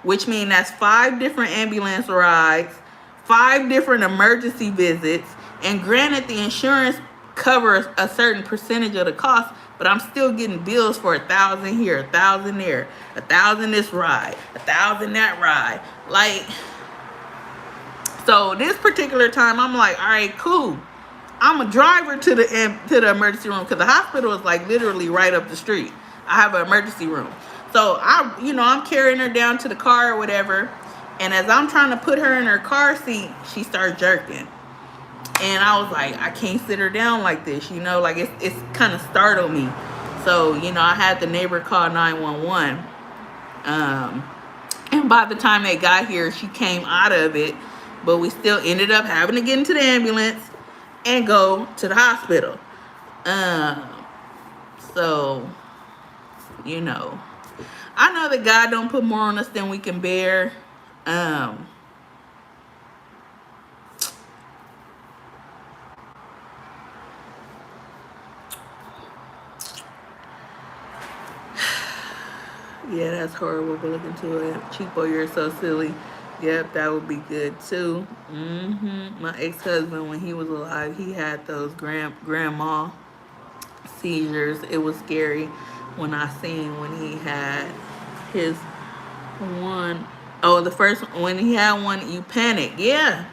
which means that's 5 different ambulance rides, 5 different emergency visits, and granted the insurance covers a certain percentage of the cost, but I'm still getting bills for 1,000 here, 1,000 there, 1,000 this ride, 1,000 that ride. Like, so this particular time I'm like, all right, cool. I'm a driver to the emergency room because the hospital is like literally right up the street. I have an emergency room. So I'm carrying her down to the car or whatever. And as I'm trying to put her in her car seat, she starts jerking. And I was like, I can't sit her down like this, like it's kind of startled me. So, I had the neighbor call 911. And by the time they got here, she came out of it, but we still ended up having to get into the ambulance and go to the hospital. So, I know that God don't put more on us than we can bear. Yeah, that's horrible. We'll look into it. Cheapo, you're so silly. Yep, that would be good too. My ex-husband, when he was alive, he had those grandma seizures. It was scary when I seen when he had his one. Oh, the first when he had one, you panic. Yeah.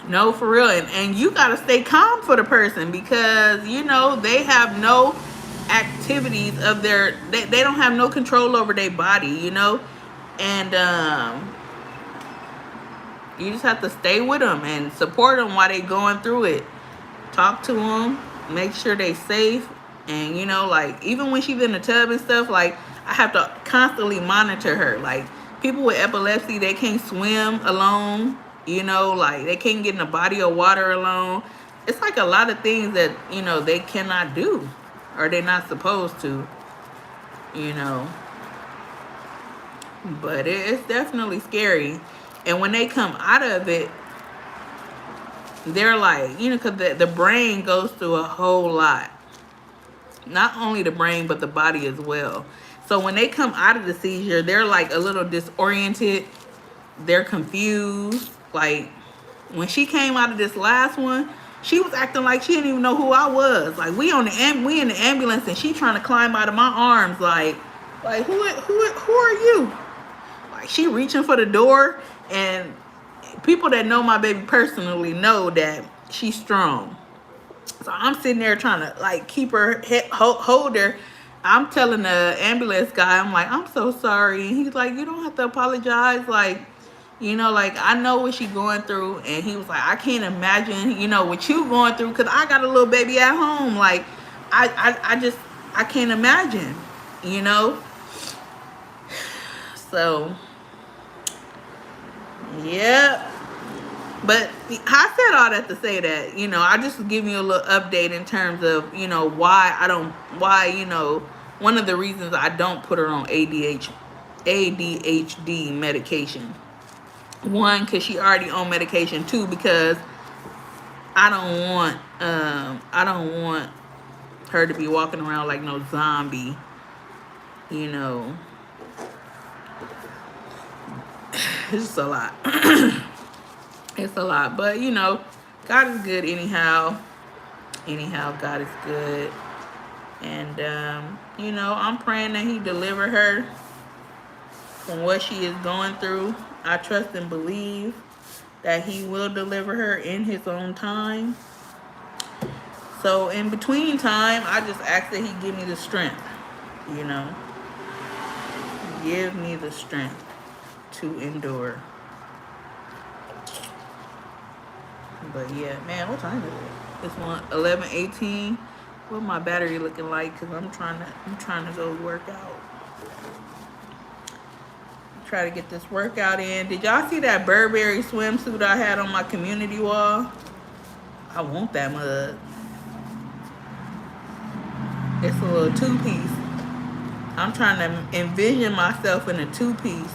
No, for real. And you got to stay calm for the person because, they have no activities of they don't have no control over their body, and you just have to stay with them and support them while they going through it. Talk to them, make sure they safe, and like even when she's in the tub and stuff, like I have to constantly monitor her. Like people with epilepsy, they can't swim alone, like they can't get in a body of water alone. It's like a lot of things that they cannot do or they're not supposed to, but it's definitely scary. And when they come out of it, they're like, because the brain goes through a whole lot. Not only the brain, but the body as well. So when they come out of the seizure, they're like a little disoriented. They're confused. Like when she came out of this last one, she was acting like she didn't even know who I was. Like we in the ambulance and she trying to climb out of my arms. Like who are you? Like she reaching for the door. And people that know my baby personally know that she's strong. So I'm sitting there trying to like keep her hold her. I'm telling the ambulance guy, I'm like, I'm so sorry. And he's like, you don't have to apologize. Like, like I know what she's going through. And he was like, I can't imagine, what you going through. Cause I got a little baby at home. Like, I can't imagine, So, yeah. But I said all that to say that, I just give you a little update in terms of, one of the reasons I don't put her on ADHD medication. 1, because she already on medication. 2, because I don't want her to be walking around like no zombie, It's just a lot. It's a lot, but God is good anyhow. God is good. And I'm praying that he deliver her from what she is going through. I trust and believe. that he will deliver her in his own time. So in between time, I just ask that he give me the strength, you know. Give me the strength to endure. But yeah, man, what time is it? It's 11:18. What my battery looking like? Cause I'm trying to go work out. Try to get this workout in. Did y'all see that Burberry swimsuit I had on my community wall? I want that mug. It's a little two-piece. I'm trying to envision myself in a two-piece.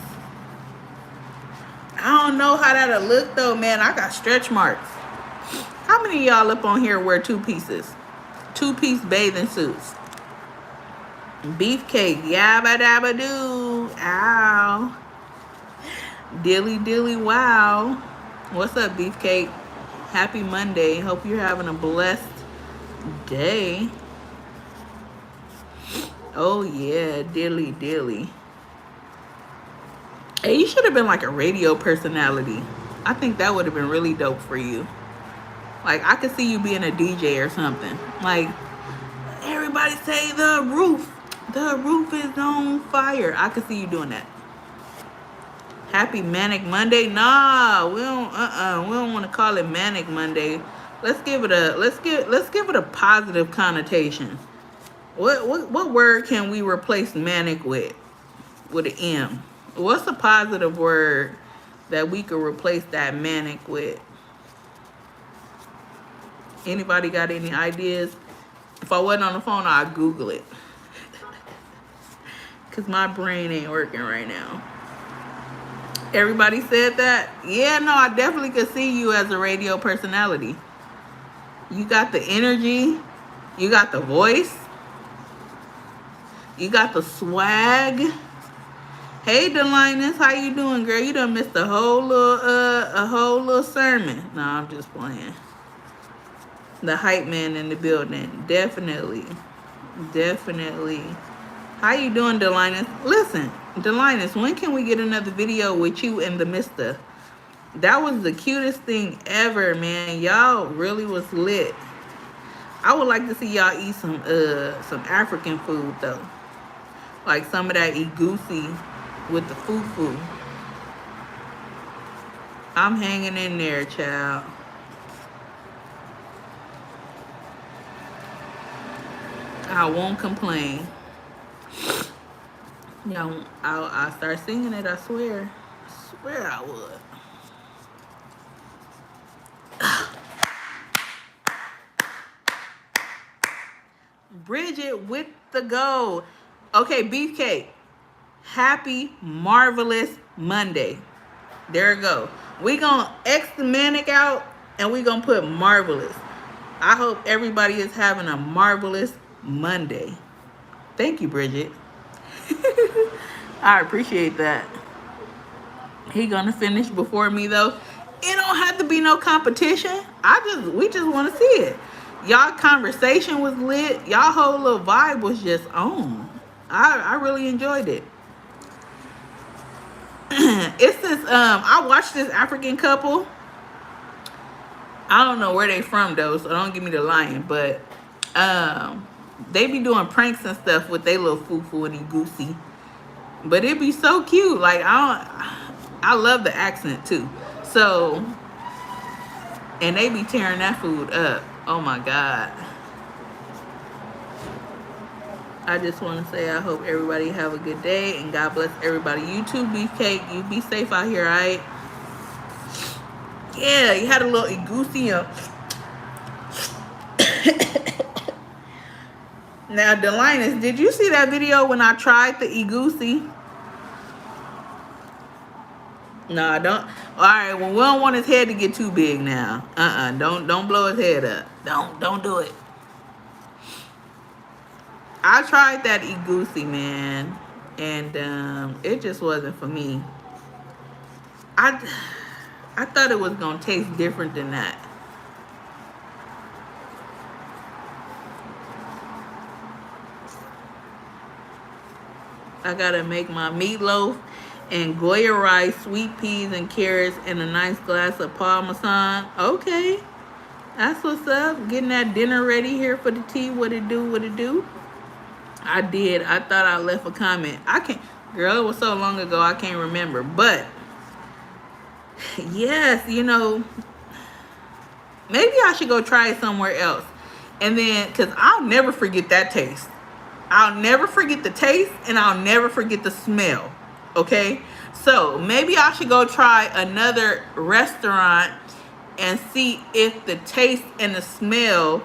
I don't know how that'll look though, man. I got stretch marks. How many of y'all up on here wear two pieces? Two-piece bathing suits. Beefcake, yabba dabba doo. Ow. Dilly dilly wow. What's up, Beefcake? Happy Monday. Hope you're having a blessed day. Oh yeah, dilly dilly. Hey, you should have been like a radio personality. I think that would have been really dope for you. Like, I could see you being a DJ or something. Like, everybody say the roof. The roof is on fire. I could see you doing that. Happy Manic Monday. Nah, we don't want to call it Manic Monday. Let's give it a positive connotation. What word can we replace manic with? With an M. What's a positive word that we could replace that manic with? Anybody got any ideas? If I wasn't on the phone, I'd Google it. Because my brain ain't working right now. Everybody said that? Yeah, no, I definitely could see you as a radio personality. You got the energy. You got the voice. You got the swag. Hey, Delinus, how you doing, girl? You done missed a whole little sermon. No, I'm just playing. The hype man in the building. Definitely. How you doing, Delinus? Listen, Delinus, when can we get another video with you and the mister? That was the cutest thing ever, man. Y'all really was lit. I would like to see y'all eat some African food, though. Like some of that egusi with the fufu. I'm hanging in there, child. I won't complain. Yo, I'll start singing it, I swear. I swear I would. Bridget with the gold. Okay, Beefcake. Happy Marvelous Monday. There we go. We gonna X the manic out and we gonna put marvelous. I hope everybody is having a marvelous Monday. Thank you, Bridget. I appreciate that. He gonna finish before me though. It don't have to be no competition. We just want to see it. Y'all conversation was lit. Y'all whole little vibe was just on. I really enjoyed it. It's this I watched this African couple. I don't know where they from though, so don't give me the lying, but they be doing pranks and stuff with they little fufu and egusi. But it be so cute. Like I love the accent too. So, and they be tearing that food up. Oh my God. I just want to say I hope everybody have a good day and God bless everybody. You too, Beefcake. You be safe out here, alright? Yeah, you had a little egusi up. Now, Delinus, did you see that video when I tried the egusi? Nah, don't. All right, well, we don't want his head to get too big now. Don't blow his head up. Don't do it. I tried that egusi, man, and it just wasn't for me. I thought it was gonna taste different than that. I gotta make my meatloaf And Goya rice, sweet peas and carrots, and a nice glass of Parmesan. Okay, that's what's up. Getting that dinner ready here for the tea. What it do? What it do? I did. I thought I left a comment. I can't. Girl, it was so long ago. I can't remember. But yes, maybe I should go try it somewhere else. And then, because I'll never forget that taste. I'll never forget the taste, and I'll never forget the smell. Okay? So maybe I should go try another restaurant and see if the taste and the smell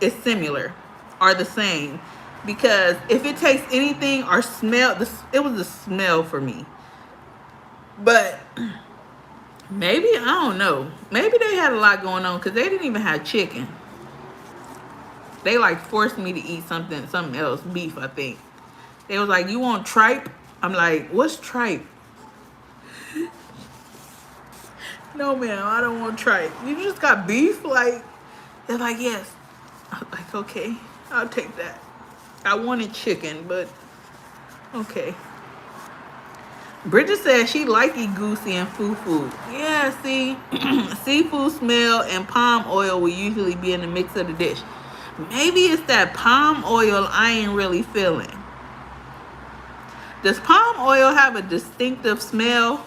is similar or the same. Because if it tastes anything or smell, it was the smell for me. But maybe, I don't know. Maybe they had a lot going on because they didn't even have chicken. They like forced me to eat something else, beef, I think. They was like, you want tripe? I'm like, what's tripe? No, ma'am, I don't want tripe. You just got beef? Like, they're like, yes. I'm like, okay, I'll take that. I wanted chicken, but okay. Bridget said she like egusi and fufu. Yeah, see, seafood smell and palm oil will usually be in the mix of the dish. Maybe it's that palm oil I ain't really feeling. Does palm oil have a distinctive smell?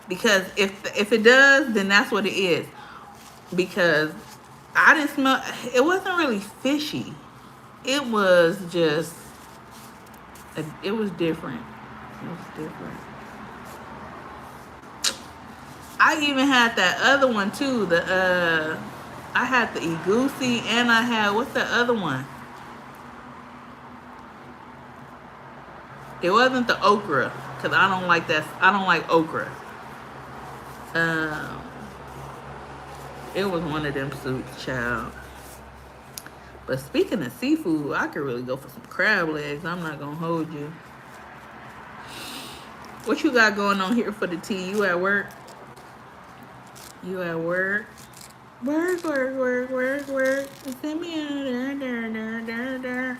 Because if it does, then that's what it is. Because I didn't smell, it wasn't really fishy. It was just, it was different. It was different. I even had that other one too. I had the egusi and I had, what's the other one? It wasn't the okra, because I don't like that. I don't like okra. It was one of them soups, child. But speaking of seafood, I could really go for some crab legs. I'm not gonna hold you. What you got going on here for the tea? You at work? You at work? Work. Send me a there.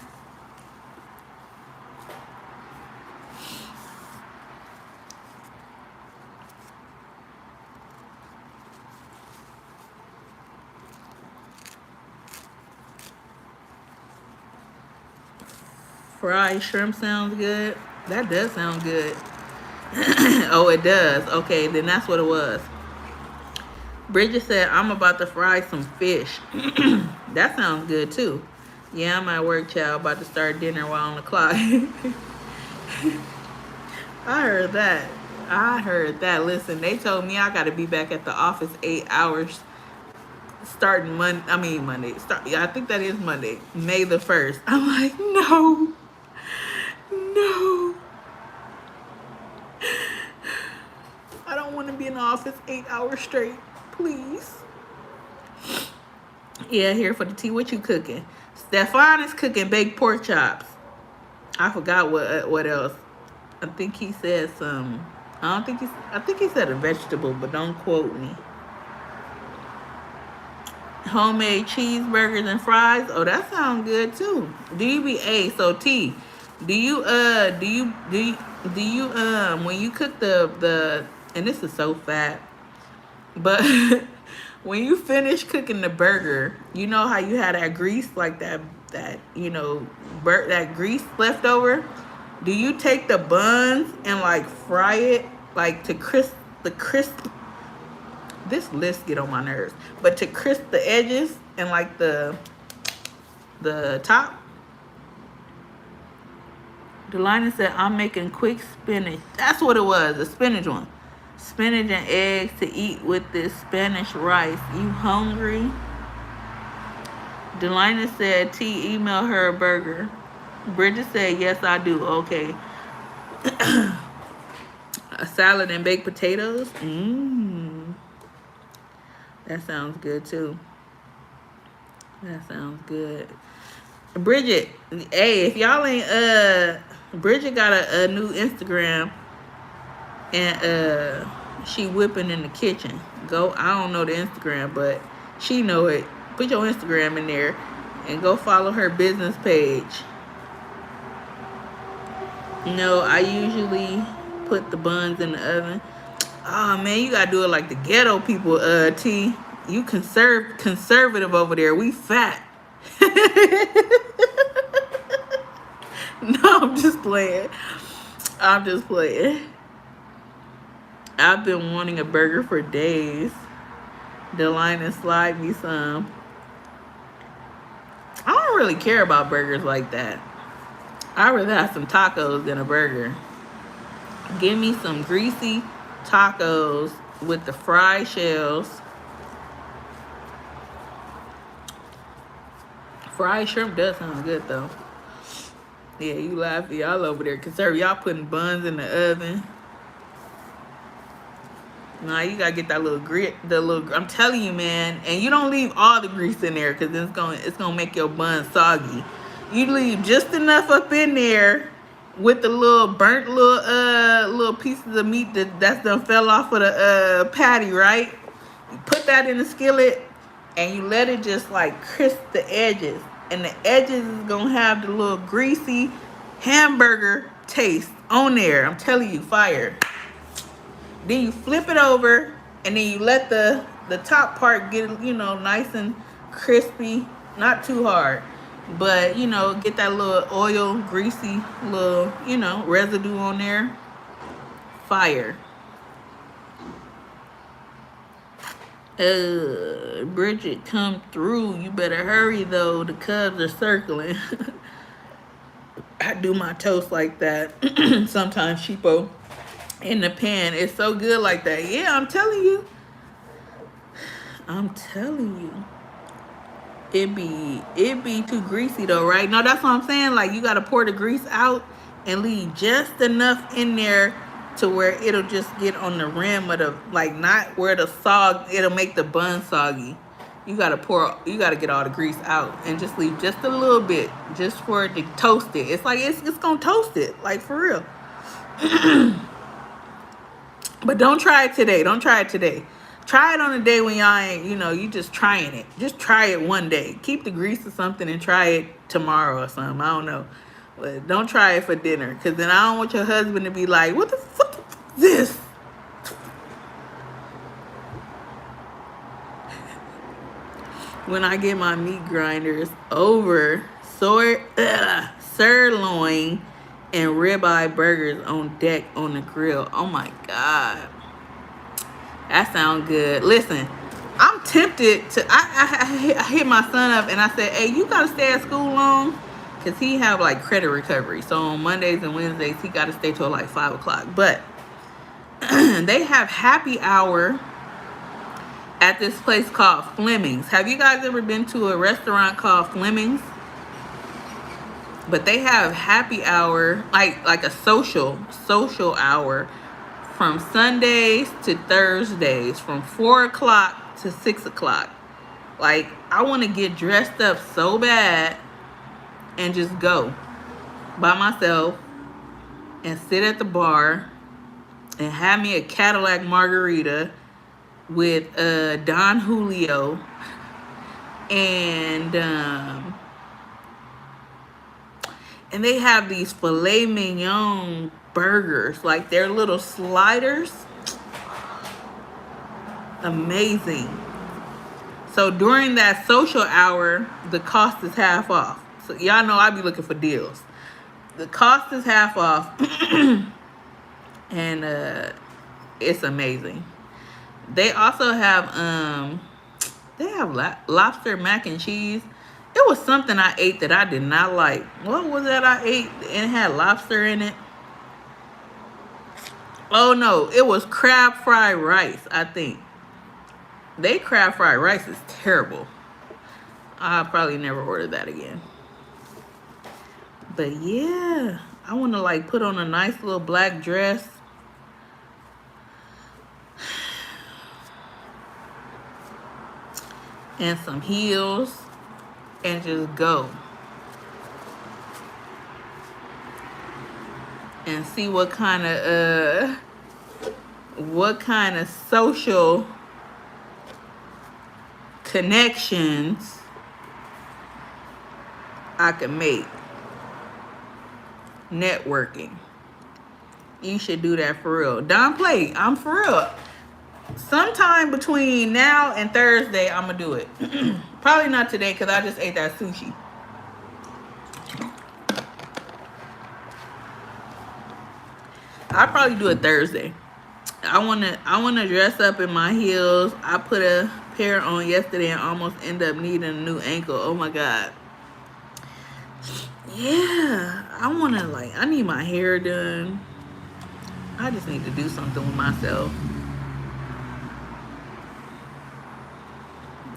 Fried shrimp sounds good. That does sound good. Oh, it does. Okay, then that's what it was. Bridget said, I'm about to fry some fish. That sounds good too. Yeah, I'm at work, child. About to start dinner while on the clock. I heard that. Listen, they told me I got to be back at the office 8 hours starting Monday. I think that is Monday, May the 1st. I'm like, no. I don't want to be in the office 8 hours straight. Please. Yeah, here for the tea. What you cooking? Stefan is cooking baked pork chops. I forgot what else. I think he said some. I think he said a vegetable, but don't quote me. Homemade cheeseburgers and fries. Oh, that sounds good too. So T, do you when you cook the and this is so fat, but when you finish cooking the burger, you know how you had that grease, like that that grease left over? Do you take the buns and like fry it like to crisp this list get on my nerves, but to crisp the edges and like the top? Delina said, I'm making quick spinach. That's what it was, the spinach one. Spinach and eggs to eat with this Spanish rice. You hungry? Delina said, T, email her a burger. Bridget said, yes, I do. Okay. A salad and baked potatoes. That sounds good too. That sounds good. Bridget, hey, if y'all ain't Bridget got a new Instagram, and she whipping in the kitchen. I don't know the Instagram, but she know it. Put your Instagram in there and go follow her business page. I usually put the buns in the oven. Oh man, you gotta do it like the ghetto people, T. You conservative over there. We fat. No, I'm just playing. I'm just playing. I've been wanting a burger for days. Delina, slide me some. I don't really care about burgers like that. I'd rather have some tacos than a burger. Give me some greasy tacos with the fried shells. Fried shrimp does sound good though. Yeah, you laugh, y'all over there conservative. Y'all putting buns in the oven. Nah, you gotta get that little grit, I'm telling you, man. And you don't leave all the grease in there because it's gonna make your bun soggy. You leave just enough up in there with the little burnt little pieces of meat that's done fell off of the patty, right? You put that in the skillet and you let it just like crisp the edges. And the edges is gonna have the little greasy hamburger taste on there. I'm telling you, fire. Then you flip it over and then you let the top part get, nice and crispy. Not too hard. But, get that little oil, greasy little, residue on there. Fire. Bridget, come through. You better hurry, though. The Cubs are circling. I do my toast like that. Sometimes, cheapo. In the pan. It's so good like that. Yeah, I'm telling you. I'm telling you. It be too greasy though, right? No, that's what I'm saying. Like you gotta pour the grease out and leave just enough in there to where it'll just get on the rim of the, like not where it'll make the bun soggy. You gotta get all the grease out and just leave just a little bit just for it to toast it. It's like it's gonna toast it, like for real. But don't try it today. Don't try it today. Try it on a day when y'all ain't, you just trying it. Just try it one day. Keep the grease or something and try it tomorrow or something. I don't know. But don't try it for dinner. Because then I don't want your husband to be like, what the fuck is this? When I get my meat grinders over, sirloin and ribeye burgers on deck on the grill. Oh my God. That sounds good. Listen, I'm tempted to, I hit my son up and I said, hey, you got to stay at school long? Because he have like credit recovery. So on Mondays and Wednesdays, he got to stay till like 5 o'clock. But they have happy hour at this place called Fleming's. Have you guys ever been to a restaurant called Fleming's? But they have happy hour, like a social hour from Sundays to Thursdays from 4 o'clock to 6 o'clock. Like, I want to get dressed up so bad and just go by myself and sit at the bar and have me a Cadillac margarita with Don Julio and they have these filet mignon burgers, like they're little sliders. Amazing. So during that social hour, the cost is half off. So y'all know I be looking for deals. The cost is half off. And it's amazing. They also have lobster mac and cheese. It was something I ate that I did not like. What was that I ate and it had lobster in it? Oh no, it was crab fried rice, I think. They crab fried rice is terrible. I'll probably never order that again. But yeah, I want to like put on a nice little black dress. And some heels. And just go. And see what kind of social connections I can make. Networking. you should do that for real. Don't play. I'm for real. Sometime between now and Thursday, I'm gonna do it. Probably not today because I just ate that sushi. I'll probably do it Thursday. I wanna dress up in my heels. I put a pair on yesterday and almost end up needing a new ankle. Oh my god. Yeah, I need my hair done. I just need to do something with myself.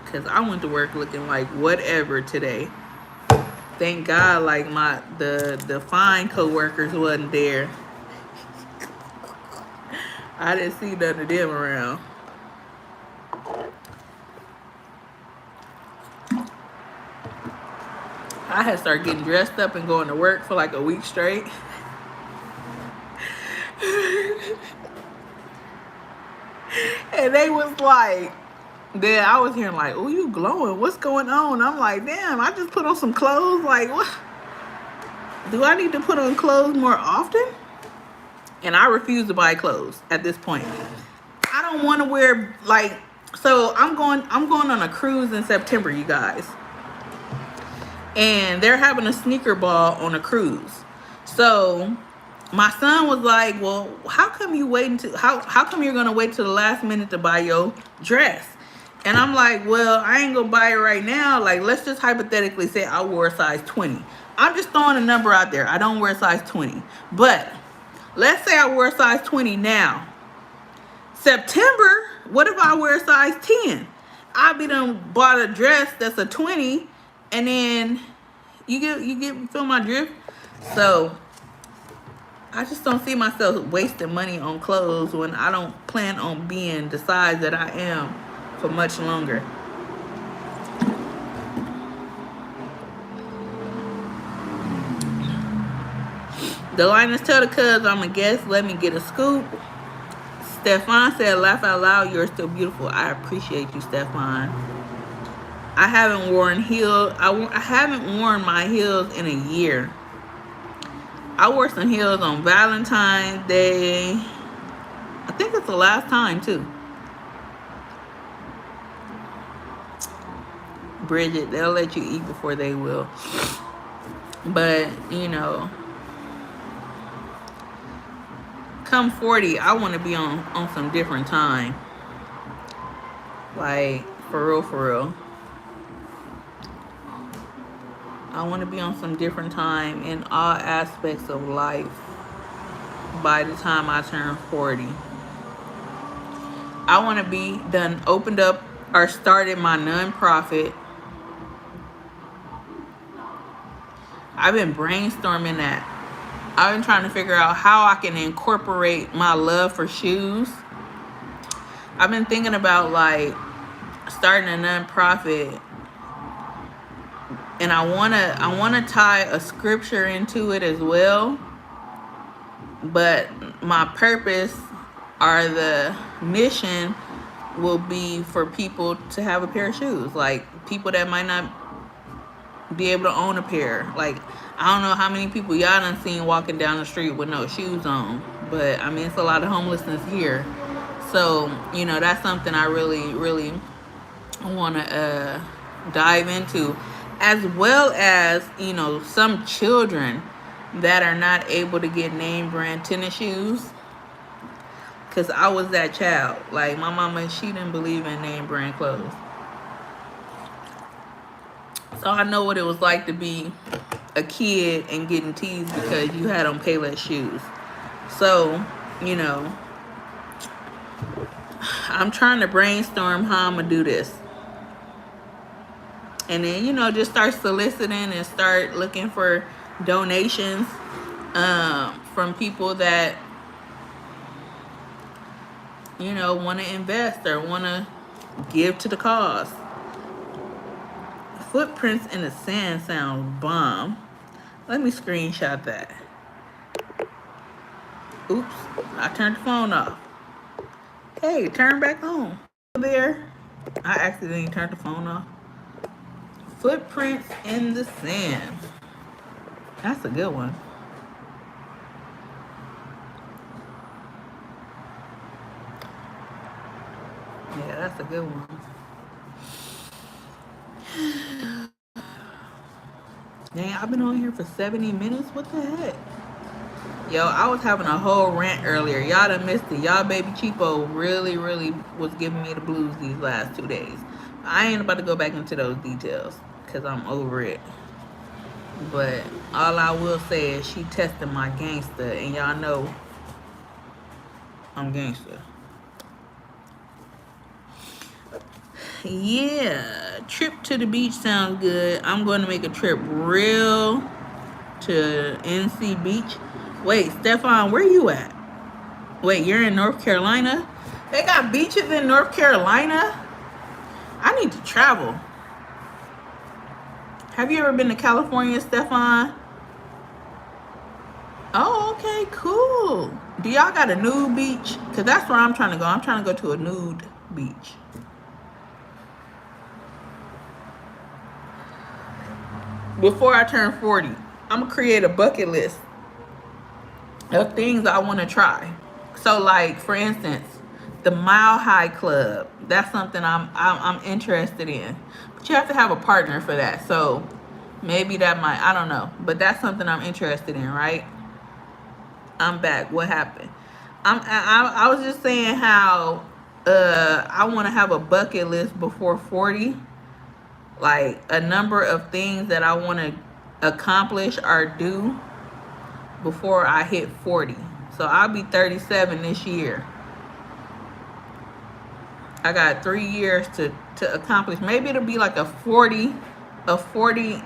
Cause I went to work looking like whatever today. Thank God, like the fine co-workers wasn't there. I didn't see none of them around. I had started getting dressed up and going to work for like a week straight. And they was like, then I was hearing like, oh, you glowing. What's going on? I'm like, damn, I just put on some clothes. Like, what? Do I need to put on clothes more often? And I refuse to buy clothes at this point. I don't want to wear like, so I'm going on a cruise in September, you guys. And they're having a sneaker ball on a cruise. So my son was like, well, how come you waiting to how come you're gonna wait till the last minute to buy your dress? And I'm like, well, I ain't gonna buy it right now. Like, let's just hypothetically say I wore a size 20. I'm just throwing a number out there. I don't wear a size 20. But let's say I wear a size 20 now. September, what if I wear a size 10? I be done bought a dress that's a 20, and then you feel my drift? So I just don't see myself wasting money on clothes when I don't plan on being the size that I am for much longer. The Linus tell the cuz I'm a guest. Let me get a scoop. Stefan said, laugh out loud. You're still beautiful. I appreciate you, Stefan. I haven't worn heels. I haven't worn my heels in a year. I wore some heels on Valentine's Day. I think it's the last time too. Bridget, they'll let you eat before they will. But, you know, come 40, I want to be on some different time. Like, for real, for real. I want to be on some different time in all aspects of life by the time I turn 40. I want to be done, opened up or started my nonprofit. I've been brainstorming that. I've been trying to figure out how I can incorporate my love for shoes. I've been thinking about like starting a nonprofit, and I wanna tie a scripture into it as well. But my purpose or the mission will be for people to have a pair of shoes. Like people that might not be able to own a pair. Like, I don't know how many people y'all done seen walking down the street with no shoes on, but I mean, it's a lot of homelessness here. So, you know, that's something I really, really want to dive into, as well as, you know, some children that are not able to get name brand tennis shoes. Because I was that child. Like, my mama, she didn't believe in name brand clothes. So I know what it was like to be a kid and getting teased because you had on Payless shoes. So, you know, I'm trying to brainstorm how I'm going to do this. And then, you know, just start soliciting and start looking for donations from people that, you know, want to invest or want to give to the cause. Footprints in the sand sound bomb. Let me screenshot that. Oops, I turned the phone off. Hey, turn back on. There, I accidentally turned the phone off. Footprints in the sand. That's a good one. That's a good one. Dang, I've been on here for 70 minutes. What the heck? Yo, I was having a whole rant earlier. Y'all done missed it. Y'all baby Cheapo really, really was giving me the blues these last 2 days. I ain't about to go back into those details because I'm over it. But all I will say is she tested my gangster, and y'all know I'm gangster. Yeah, trip to the beach sounds good. I'm going to make a trip real to NC Beach. Wait, Stefan, where you at? Wait, you're in North Carolina? They got beaches in North Carolina? I need to travel. Have you ever been to California, Stefan? Oh, okay, cool. Do y'all got a nude beach? Because that's where I'm trying to go. I'm trying to go to a nude beach. Before I turn 40, I'm going to create a bucket list of things I want to try. So, like, for instance, the Mile High Club. That's something I'm interested in. But you have to have a partner for that. So, maybe that might, I don't know. But that's something I'm interested in, right? I'm back. What happened? I was just saying how I want to have a bucket list before 40, like a number of things that I want to accomplish or do before I hit 40. So I'll be 37 this year. I got 3 years to accomplish. Maybe it'll be like a 40 for 40.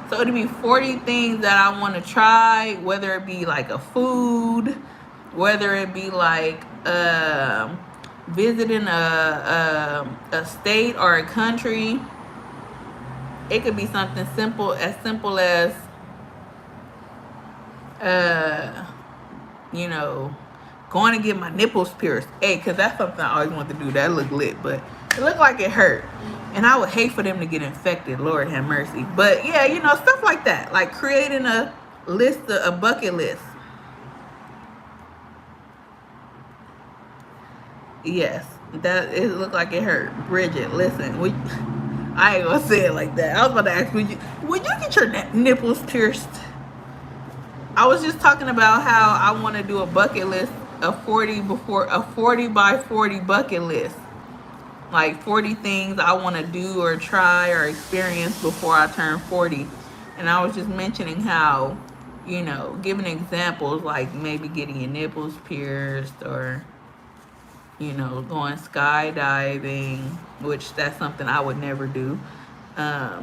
So it'll be 40 things that I want to try, whether it be like a food, whether it be like visiting a state or a country. It could be something simple as you know, going to get my nipples pierced. Hey, because that's something I always wanted to do. That looked lit, but it looked like it hurt. And I would hate for them to get infected. Lord have mercy. But yeah, you know, stuff like that. Like creating a list, a bucket list. Yes, that it looked like it hurt. Bridget, listen, I ain't gonna say it like that. I was about to ask, would you get your nipples pierced? I was just talking about how I want to do a bucket list, a 40 by 40 bucket list. Like 40 things I want to do or try or experience before I turn 40. And I was just mentioning how, you know, giving examples like maybe getting your nipples pierced or, you know, going skydiving, which that's something I would never do. I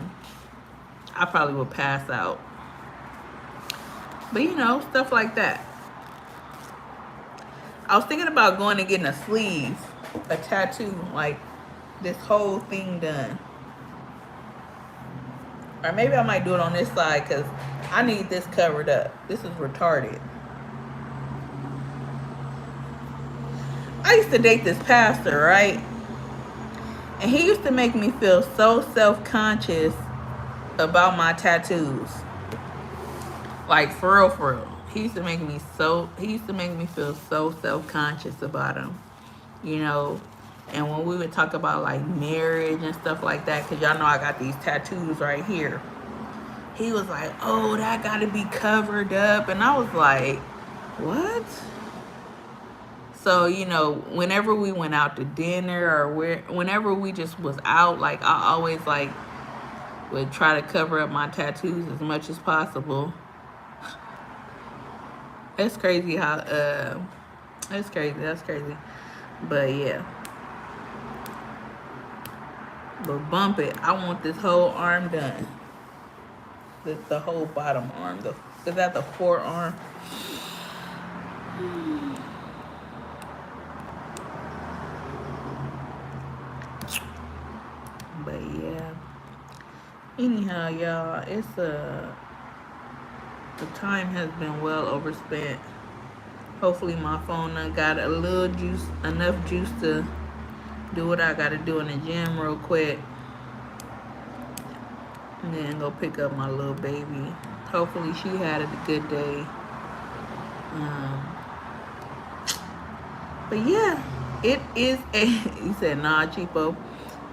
probably would pass out. But, you know, stuff like that. I was thinking about going and getting a sleeve, a tattoo, like this whole thing done. Or maybe I might do it on this side because I need this covered up. This is retarded. I used to date this pastor, right? And he used to make me feel so self-conscious about my tattoos. Like, for real, for real. He used to make me feel so self-conscious about them. You know, and when we would talk about like marriage and stuff like that, because y'all know I got these tattoos right here. He was like, oh, that got to be covered up. And I was like, what? So, you know, whenever we went out to dinner or whenever we just was out, like I always like would try to cover up my tattoos as much as possible. That's crazy how, that's crazy. But yeah. But bump it. I want this whole arm done. The whole bottom arm. Is that the forearm? But yeah. Anyhow, y'all, it's the time has been well overspent. Hopefully my phone done got a little juice, enough juice to do what I gotta do in the gym real quick. And then go pick up my little baby. Hopefully she had a good day. But yeah, It is a, he said, nah, cheapo.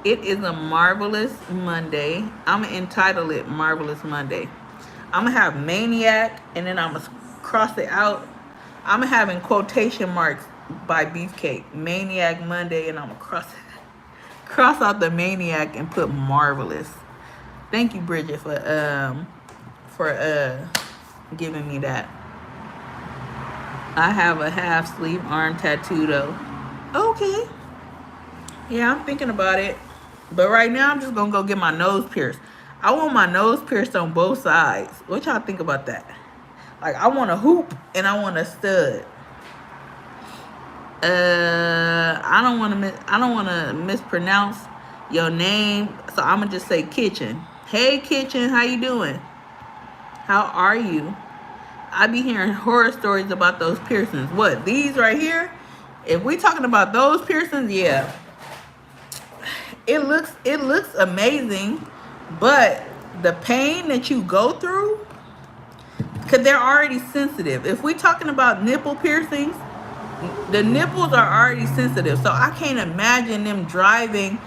It is a marvelous Monday. I'm gonna entitle it Marvelous Monday. I'm gonna have Maniac and then I'm gonna cross it out. I'm gonna have in quotation marks by Beefcake. Maniac Monday, and I'm gonna cross out the Maniac and put Marvelous. Thank you, Bridget, for giving me that. I have a half sleeve arm tattoo though. Okay. Yeah, I'm thinking about it. But right now I'm just gonna go get my nose pierced. I want my nose pierced on both sides. What y'all think about that? Like I want a hoop and I want a stud. I don't wanna mispronounce your name. So I'm gonna just say Kitchen. Hey Kitchen, how you doing? How are you? I be hearing horror stories about those piercings. What, these right here? If we talking about those piercings, yeah. It looks amazing, but the pain that you go through, because they're already sensitive. If we talking about nipple piercings, the nipples are already sensitive. So I can't imagine them driving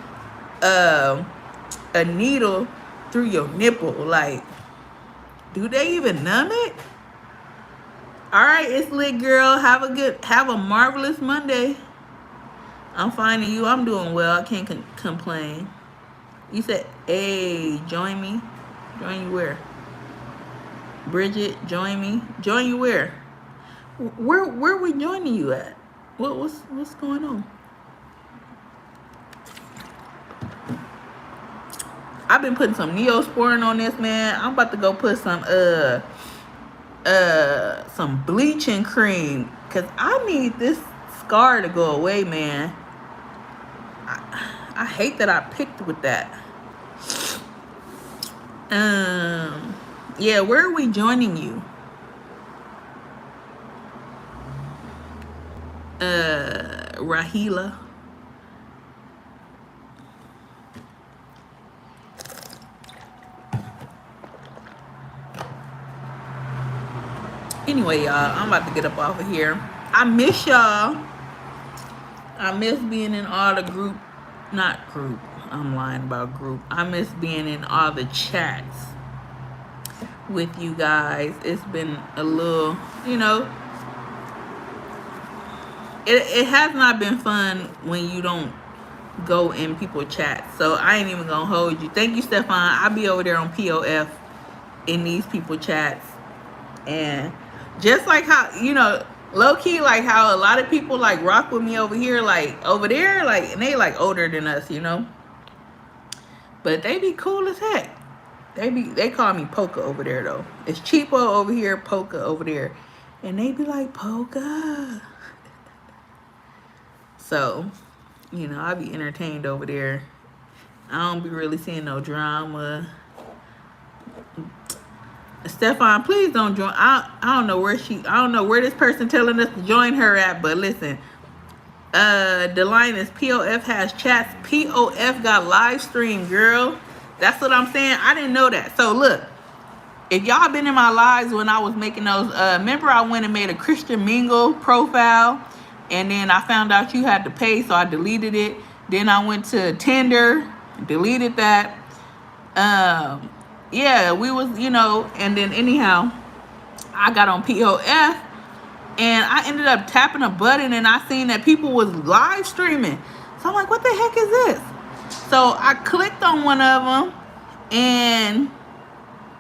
a needle through your nipple. Like, do they even numb it? All right, it's lit, girl. Have a marvelous Monday. I'm finding you. I'm doing well. I can't complain. You said, hey, join me. Join you where? Bridget, join me. Join you where? Where we joining you at? What's going on? I've been putting some Neosporin on this, man. I'm about to go put some bleaching cream because I need this scar to go away, man. I hate that I picked with that. Yeah, where are we joining you? Rahila. Anyway, y'all, I'm about to get up off of here. I miss y'all. I miss being in all the group, not group, I'm lying about group. I miss being in all the chats with you guys. It's been a little, it has not been fun when you don't go in people chats. So I ain't even gonna hold you. Thank you, Stefan. I'll be over there on POF in these people chats. And just like how, low key, like how a lot of people like rock with me over here, like over there, like, and they like older than us, but they be cool as heck. They call me Polka over there though. It's Cheapo over here, Polka over there, and they be like Polka. So, I be entertained over there. I don't be really seeing no drama. Stefan, please don't join. I don't know where this person telling us to join her at, but listen. The line is POF has chats. POF got live stream, girl. That's what I'm saying. I didn't know that. So look, if y'all been in my lives when I was making those, remember I went and made a Christian Mingle profile, and then I found out you had to pay, so I deleted it. Then I went to Tinder, deleted that. Yeah, we was, and then anyhow, I got on POF and I ended up tapping a button and I seen that people was live streaming. So I'm like, what the heck is this? So I clicked on one of them and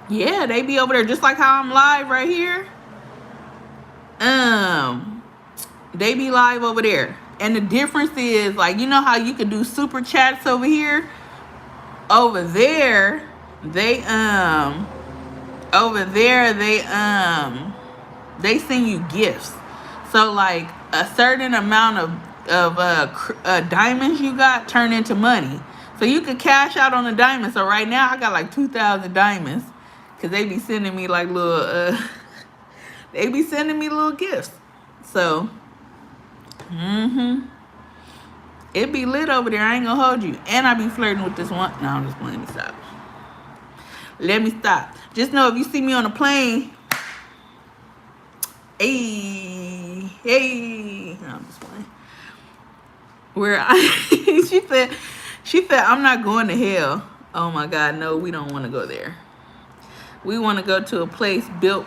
yeah, they be over there just like how I'm live right here. They be live over there. And the difference is, like, how you can do super chats over here? Over there, they send you gifts. So like a certain amount of diamonds you got turn into money. So you could cash out on the diamonds. So right now I got like 2,000 diamonds because they be sending me like little they be sending me little gifts. So it be lit over there. I ain't gonna hold you. And I be flirting with this one. No, I'm just playing. Let me stop. Just know if you see me on a plane, hey. No, I'm just playing. where I she said I'm not going to hell. Oh my God, no, we don't want to go there. We want to go to a place built,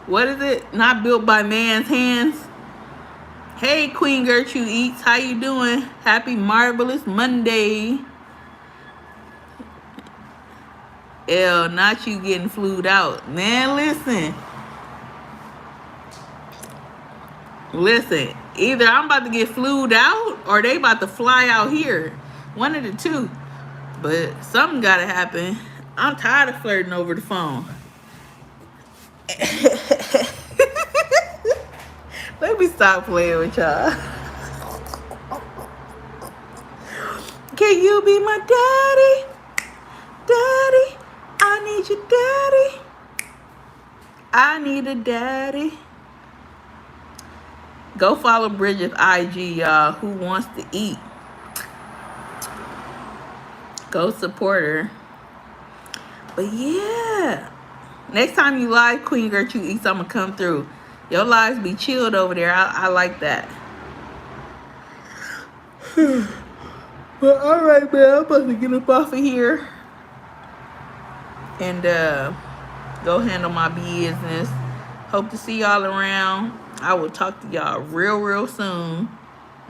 what is it? Not built by man's hands. Hey, Queen Gertrude Eats, how you doing? Happy marvelous Monday. L, not you getting flued out. Man, listen. Either I'm about to get flued out or they about to fly out here. One of the two. But something gotta happen. I'm tired of flirting over the phone. Let me stop playing with y'all. Can you be my daddy? Daddy, I need your daddy. I need a daddy. Go follow Bridget's IG, y'all. Who wants to eat? Go support her. But yeah. Next time you live, Queen Gertrude Eats, I'm going to come through. Your lives be chilled over there. I like that. But alright, man. I'm about to get up off of here. And go handle my business. Hope to see y'all around. I will talk to y'all real soon.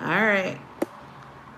Alright.